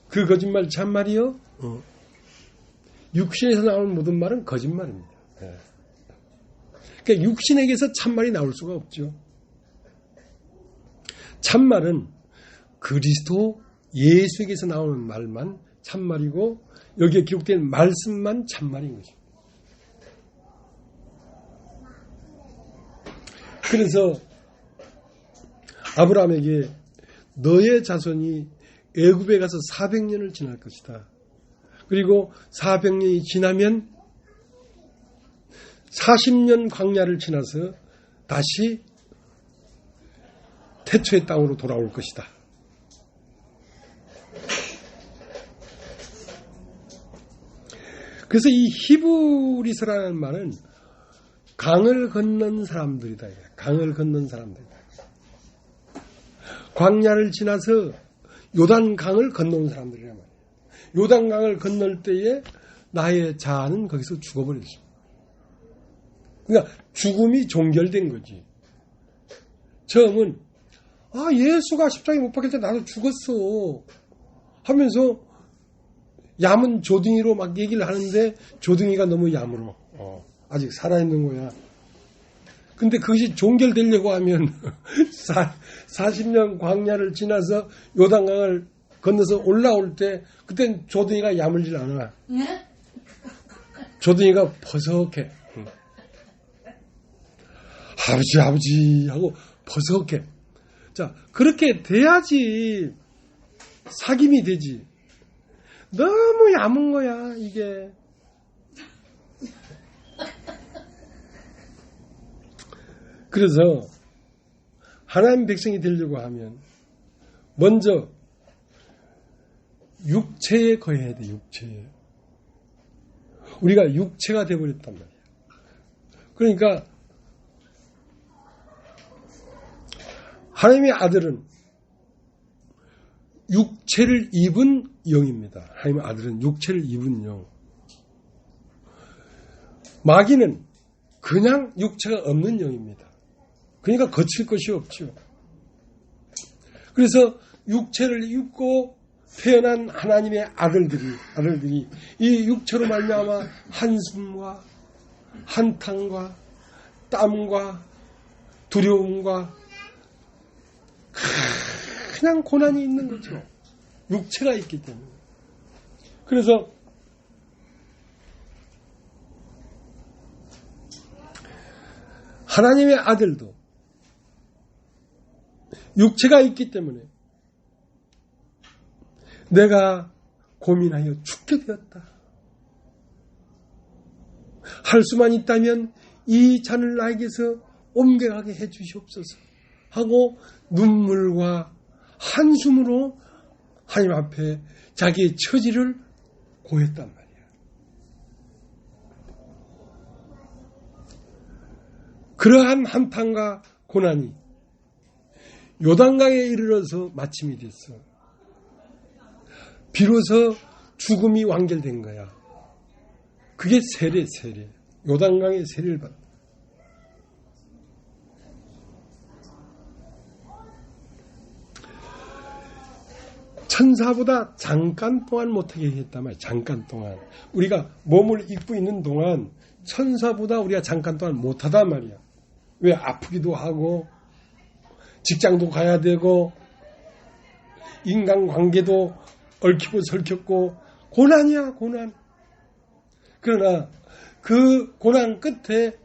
그 거짓말 참말이요? 육신에서 나오는 모든 말은 거짓말입니다. 그러니까 육신에게서 참말이 나올 수가 없죠. 참말은 그리스도 예수에게서 나오는 말만 참말이고 여기에 기록된 말씀만 참말인 것입니다. 그래서 아브라함에게 너의 자손이 애굽에 가서 400년을 지날 것이다. 그리고 400년이 지나면 40년 광야를 지나서 다시 태초의 땅으로 돌아올 것이다. 그래서 이 히브리서라는 말은 강을 건넌 사람들이다. 강을 건넌 사람들이다. 광야를 지나서 요단강을 건너온 사람들이란 말이에요. 요단강을 건널 때에 나의 자아는 거기서 죽어버렸습니다. 그러니까 죽음이 종결된 거지. 처음은 예수가 십자가에 못 박힐 때 나도 죽었어 하면서 얌은 조둥이로 막 얘기를 하는데 조둥이가 너무 얌으로 아직 살아있는 거야. 근데 그것이 종결되려고 하면 40년 광야를 지나서 요단강을 건너서 올라올 때 그땐 조둥이가 야물질 않아. 조둥이가 버석해. 아버지 하고 버석해. 자, 그렇게 돼야지 사귐이 되지. 너무 얇은 거야 이게. 그래서 하나님 백성이 되려고 하면 먼저 육체에 거해야 돼. 육체에. 우리가 육체가 되어버렸단 말이야. 그러니까 하나님의 아들은 육체를 입은 영입니다. 하나님의 아들은 육체를 입은 영. 마귀는 그냥 육체가 없는 영입니다. 그러니까 거칠 것이 없죠. 그래서 육체를 입고 태어난 하나님의 아들들이 이 육체로 말미암아 한숨과 한탕과 땀과 두려움과 그냥 고난이 있는 거죠. 육체가 있기 때문에. 그래서 하나님의 아들도 육체가 있기 때문에 내가 고민하여 죽게 되었다. 할 수만 있다면 이 잔을 나에게서 옮겨가게 해 주시옵소서 하고 눈물과 한숨으로 하나님 앞에 자기의 처지를 고했단 말이야. 그러한 한탄과 고난이 요단강에 이르러서 마침이 됐어. 비로소 죽음이 완결된 거야. 그게 세례. 요단강의 세례를 받다. 천사보다 잠깐 동안 못하게 했단 말이야. 잠깐 동안. 우리가 몸을 입고 있는 동안 천사보다 우리가 잠깐 동안 못하단 말이야. 왜? 아프기도 하고 직장도 가야 되고 인간관계도 얽히고 설켰고 고난이야, 고난. 그러나 그 고난 끝에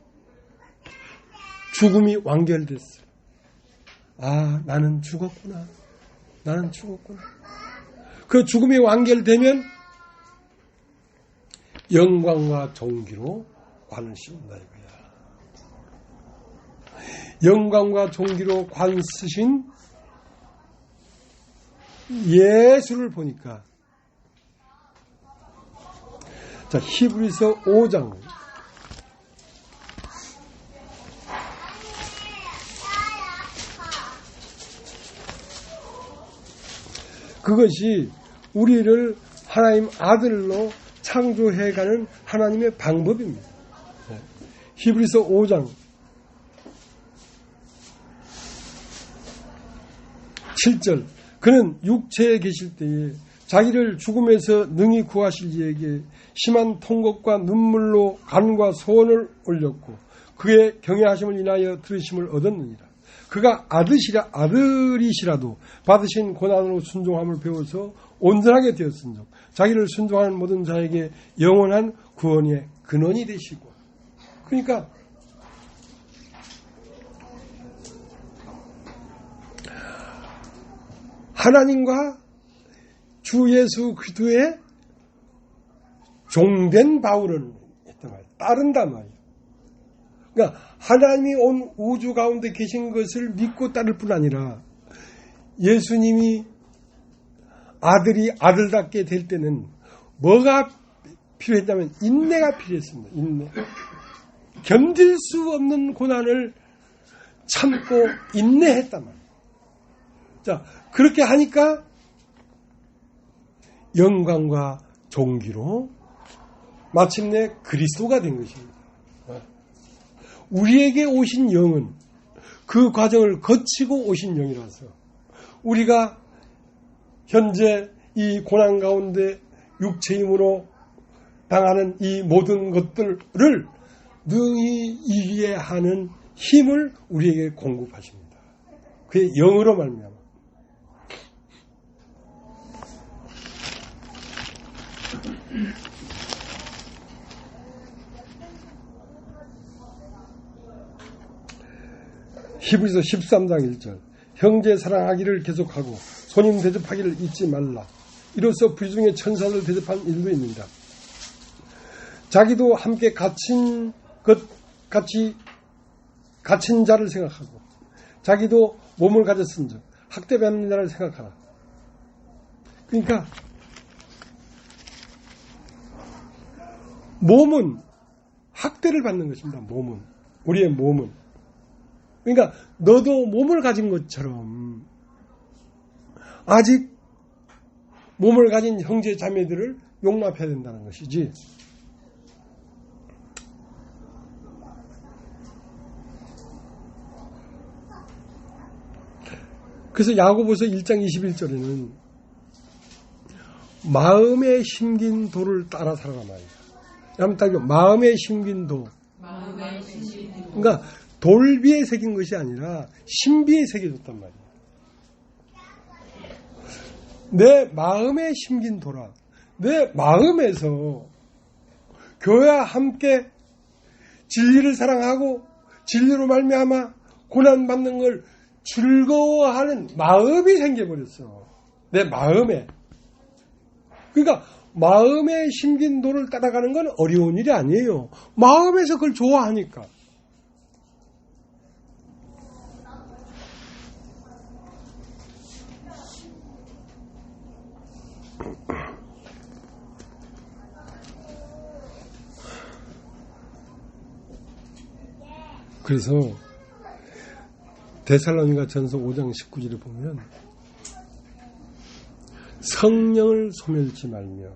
죽음이 완결됐어. 아, 나는 죽었구나. 그 죽음이 완결되면 영광과 존귀로 관을 씌운다 이거야. 영광과 존귀로 관 쓰신 예수를 보니까, 자, 히브리서 5장 그것이 우리를 하나님 아들로 창조해가는 하나님의 방법입니다. 히브리서 5장 7절, 그는 육체에 계실 때에 자기를 죽음에서 능히 구하실 이에게 심한 통곡과 눈물로 간과 소원을 올렸고 그의 경외하심을 인하여 들으심을 얻었느니라. 그가 아들이시라도 받으신 고난으로 순종함을 배워서 온전하게 되었은즉 자기를 순종하는 모든 자에게 영원한 구원의 근원이 되시고. 그러니까 하나님과 주 예수 그리스도의 종된 바울은 했단 말이에요. 따른단 말이에요. 그러니까 하나님이 온 우주 가운데 계신 것을 믿고 따를 뿐 아니라 예수님이 아들이 아들답게 될 때는 뭐가 필요했냐면 인내가 필요했습니다. 인내. 견딜 수 없는 고난을 참고 인내했단 말이에요. 자, 그렇게 하니까 영광과 존귀로 마침내 그리스도가 된 것입니다. 우리에게 오신 영은 그 과정을 거치고 오신 영이라서 우리가 현재 이 고난 가운데 육체의 힘으로 당하는 이 모든 것들을 능히 이기게 하는 힘을 우리에게 공급하십니다. 그의 영으로 말미암아. 히브리서 13장 1절, 형제 사랑하기를 계속하고 손님 대접하기를 잊지 말라. 이로써 불중의 천사를 대접한 일도 있습니다. 자기도 함께 갇힌 자를 생각하고 자기도 몸을 가졌은즉 학대받는 자를 생각하라. 그러니까 몸은 학대를 받는 것입니다. 몸은, 우리의 몸은. 그러니까 너도 몸을 가진 것처럼 아직 몸을 가진 형제 자매들을 용납해야 된다는 것이지. 그래서 야고보서 1장 21절에는 마음에 심긴 도를 따라 살아라 말이야. 마음에 심긴 도. 그러니까 돌비에 새긴 것이 아니라 신비에 새겨졌단 말이야. 내 마음에 심긴 도라. 내 마음에서 교회와 함께 진리를 사랑하고 진리로 말미암아 고난받는 걸 즐거워하는 마음이 생겨버렸어. 내 마음에. 그러니까 마음에 심긴 도를 따라가는 건 어려운 일이 아니에요. 마음에서 그걸 좋아하니까. 그래서 데살로니가 전서 5장 19절에 보면 성령을 소멸치 말며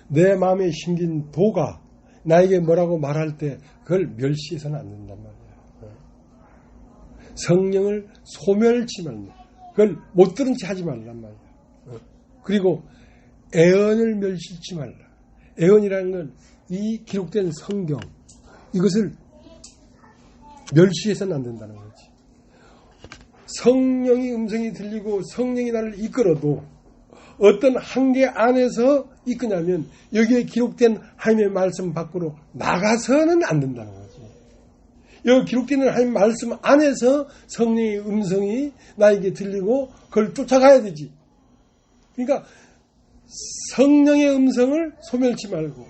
내 마음에 심긴 도가 나에게 뭐라고 말할 때 그걸 멸시해서는 안 된단 말이야. 성령을 소멸치 말며 그걸 못 들은 채 하지 말란 말이야. 그리고 애언을 멸시치 말라. 애언이라는 건 이 기록된 성경 이것을 멸시해서는 안 된다는 거지. 성령의 음성이 들리고 성령이 나를 이끌어도 어떤 한계 안에서 이끄냐면 여기에 기록된 하나님의 말씀 밖으로 나가서는 안 된다는 거지. 여기 기록되는 하나님의 말씀 안에서 성령의 음성이 나에게 들리고 그걸 쫓아가야 되지. 그러니까 성령의 음성을 소멸치 말고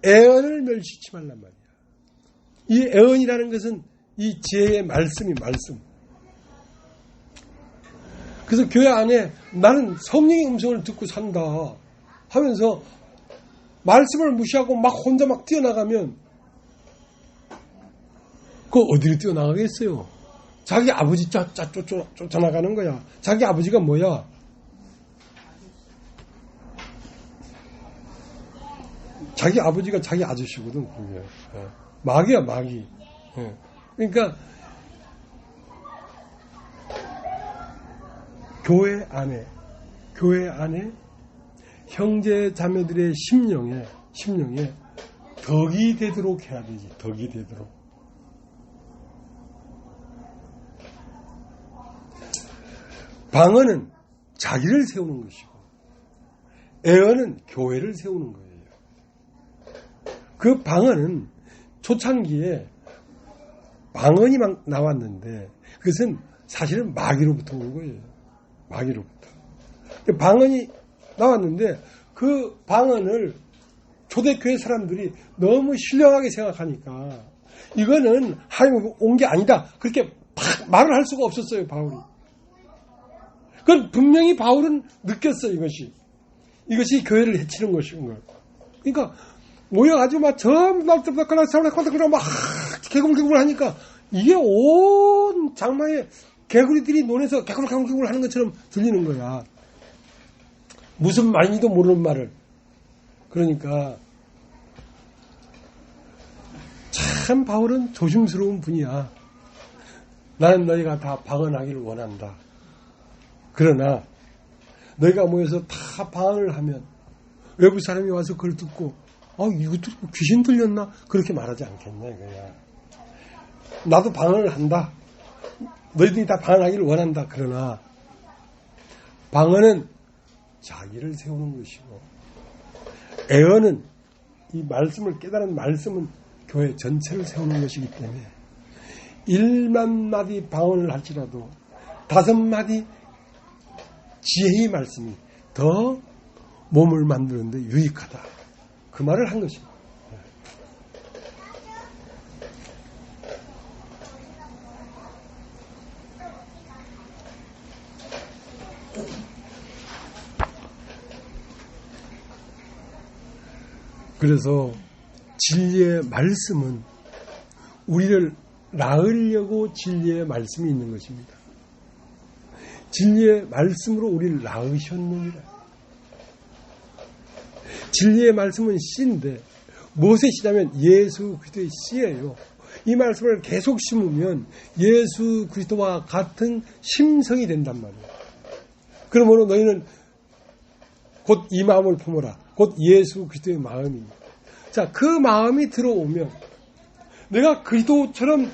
애언을 멸시치 말란 말이야. 이 애언이라는 것은 이 지혜의 말씀이 말씀. 그래서 교회 안에 나는 성령의 음성을 듣고 산다 하면서 말씀을 무시하고 막 혼자 막 뛰어나가면 그거 어디로 뛰어나가겠어요? 자기 아버지 쫓아나가는 거야. 자기 아버지가 뭐야? 자기 아버지가 자기 아저씨거든. 그게. 마귀야 마귀. 그러니까 교회 안에 형제 자매들의 심령에 덕이 되도록 해야 되지. 덕이 되도록. 방언은 자기를 세우는 것이고 애언은 교회를 세우는 거예요. 그 방언은 초창기에 방언이 막 나왔는데 그것은 사실은 마귀로부터 온 거예요. 마귀로부터. 방언이 나왔는데 그 방언을 초대교회 사람들이 너무 신령하게 생각하니까 이거는 하나님 온 게 아니다. 그렇게 팍 말을 할 수가 없었어요. 바울이. 그건 분명히 바울은 느꼈어요. 이것이 교회를 해치는 것인 걸. 그러니까 모여가지고 막 전부 막 개굴개굴 하니까 이게 온 장막에 개구리들이 논에서 개굴개굴 하는 것처럼 들리는 거야. 무슨 말인지도 모르는 말을. 그러니까 참 바울은 조심스러운 분이야. 나는 너희가 다 방언하기를 원한다. 그러나 너희가 모여서 다 방언을 하면 외부 사람이 와서 그걸 듣고 이것도 귀신 들렸나? 그렇게 말하지 않겠냐 이거야. 나도 방언을 한다. 너희들이 다 방언하기를 원한다. 그러나 방언은 자기를 세우는 것이고 애언은 이 말씀을 깨달은 말씀은 교회 전체를 세우는 것이기 때문에 1만 마디 방언을 할지라도 5마디 지혜의 말씀이 더 몸을 만드는데 유익하다. 그 말을 한 것입니다. 그래서 진리의 말씀은 우리를 낳으려고 진리의 말씀이 있는 것입니다. 진리의 말씀으로 우리를 낳으셨느니라. 진리의 말씀은 씨인데 무엇의 씨냐면 예수 그리스도의 씨예요. 이 말씀을 계속 심으면 예수 그리스도와 같은 심성이 된단 말이에요. 그러므로 너희는 곧 이 마음을 품어라. 곧 예수 그리스도의 마음입니다. 자, 그 마음이 들어오면 내가 그리스도처럼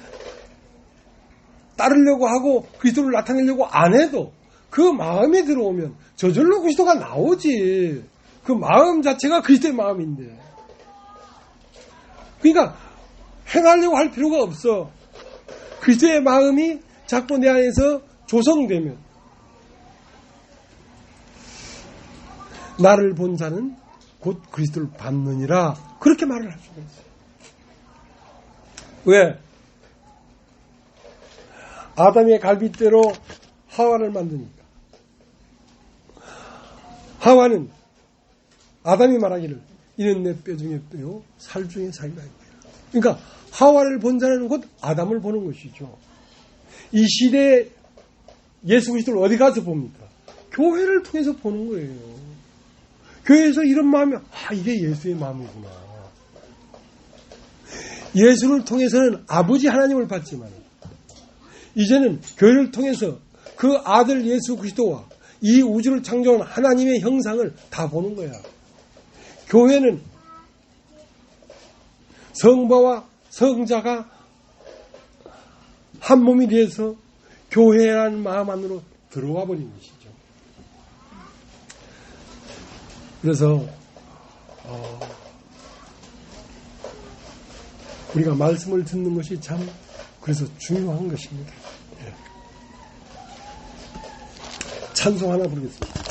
따르려고 하고 그리스도를 나타내려고 안 해도 그 마음이 들어오면 저절로 그리스도가 나오지. 그 마음 자체가 그리스도의 마음인데. 그러니까 행하려고 할 필요가 없어. 그리스도의 마음이 자꾸 내 안에서 조성되면 나를 본 자는 곧 그리스도를 받느니라 그렇게 말을 할 수가 있어요. 왜? 아담의 갈빗대로 하와를 만드니까. 하와는 아담이 말하기를 이는 내 뼈 중에 뼈요 살 중에 살이라 했고요. 그러니까 하와를 본 자는 곧 아담을 보는 것이죠. 이 시대에 예수 그리스도를 어디 가서 봅니까? 교회를 통해서 보는 거예요. 교회에서 이런 마음이 이게 예수의 마음이구나. 예수를 통해서는 아버지 하나님을 봤지만 이제는 교회를 통해서 그 아들 예수 그리스도와 이 우주를 창조한 하나님의 형상을 다 보는 거야. 교회는 성부와 성자가 한 몸이 돼서 교회라는 마음 안으로 들어와 버린 것이죠. 그래서 우리가 말씀을 듣는 것이 참 그래서 중요한 것입니다. 예. 찬송 하나 부르겠습니다.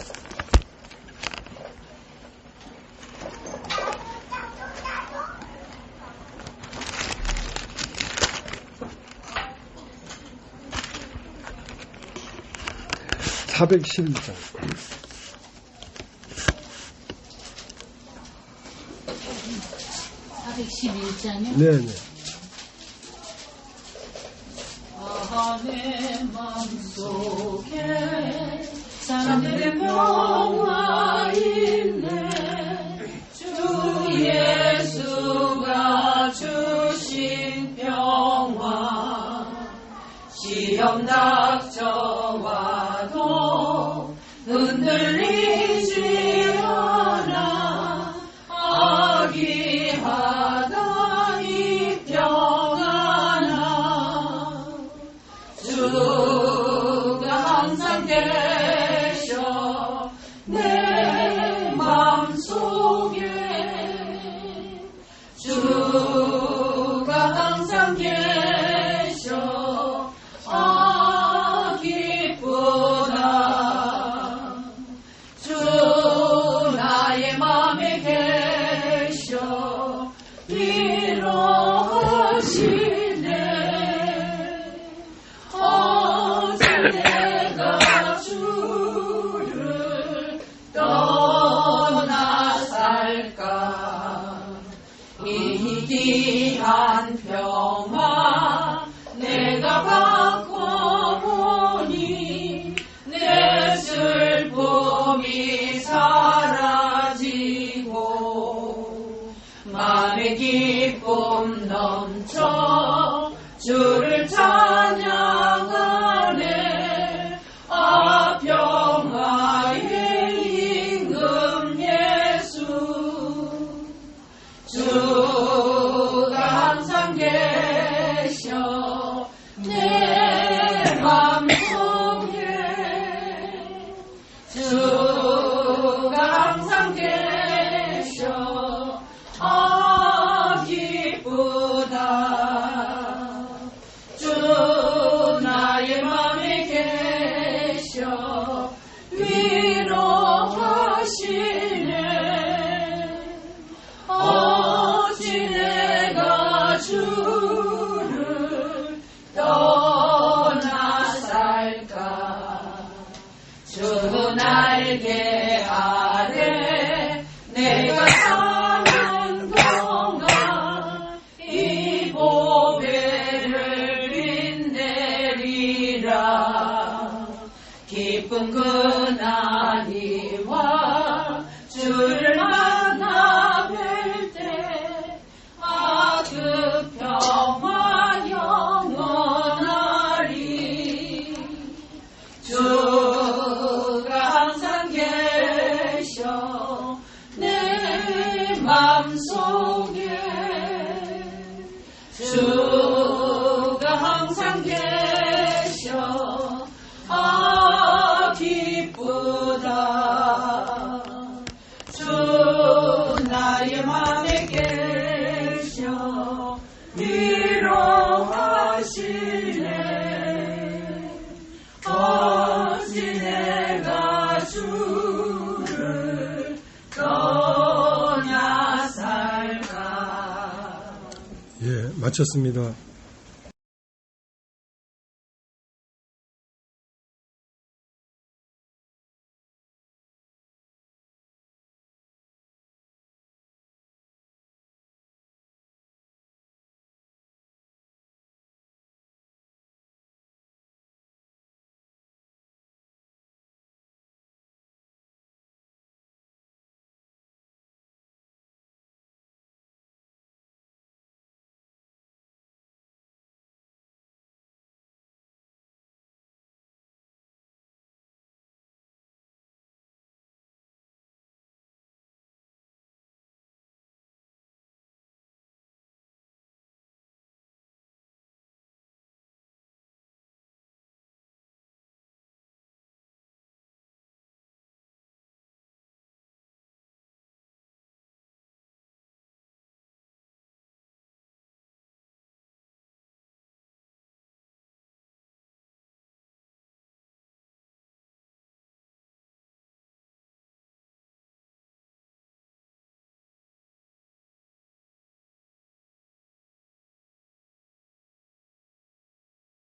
(411장) 411장이요? 네네. 내 맘속에 사람들의 평화 있네. 주 예수가 주신 평화. 시험 닥쳐와도 흔들리지 않아. 아기하다 이 평안아. 주가 항상 계셔 내 맘속에. 주가 항상 계셔 기쁘다. 주 나의 맘에 계셔 위로하시네. 어제 내가 주를 떠나 살까. 이 귀한 평화 내가 바꿔보니 내 슬픔이 사라지고 마음의 기쁨 넘쳐 주를 찬양하네. 아 평화의 임금 예수. 주가 항상 계셔 내 맘속에. 주가 항상 계셔 기쁘다. 주 나의 맘에 계셔 위로하시네. 어찌 내가 주를 떠나 살까. 주 날개 아래 내가 사는 동안 이 보배를 빈내리라. 기쁜 그날이와 주를 만나 뵐 때 아 그 평화 영원하리. 주가 항상 계셔 내 맘속에. 주가 항상 계셔 기쁘다. 주 나의 맘에 계셔 위로하시네. 주를 떠나 살까. 예, 마쳤습니다.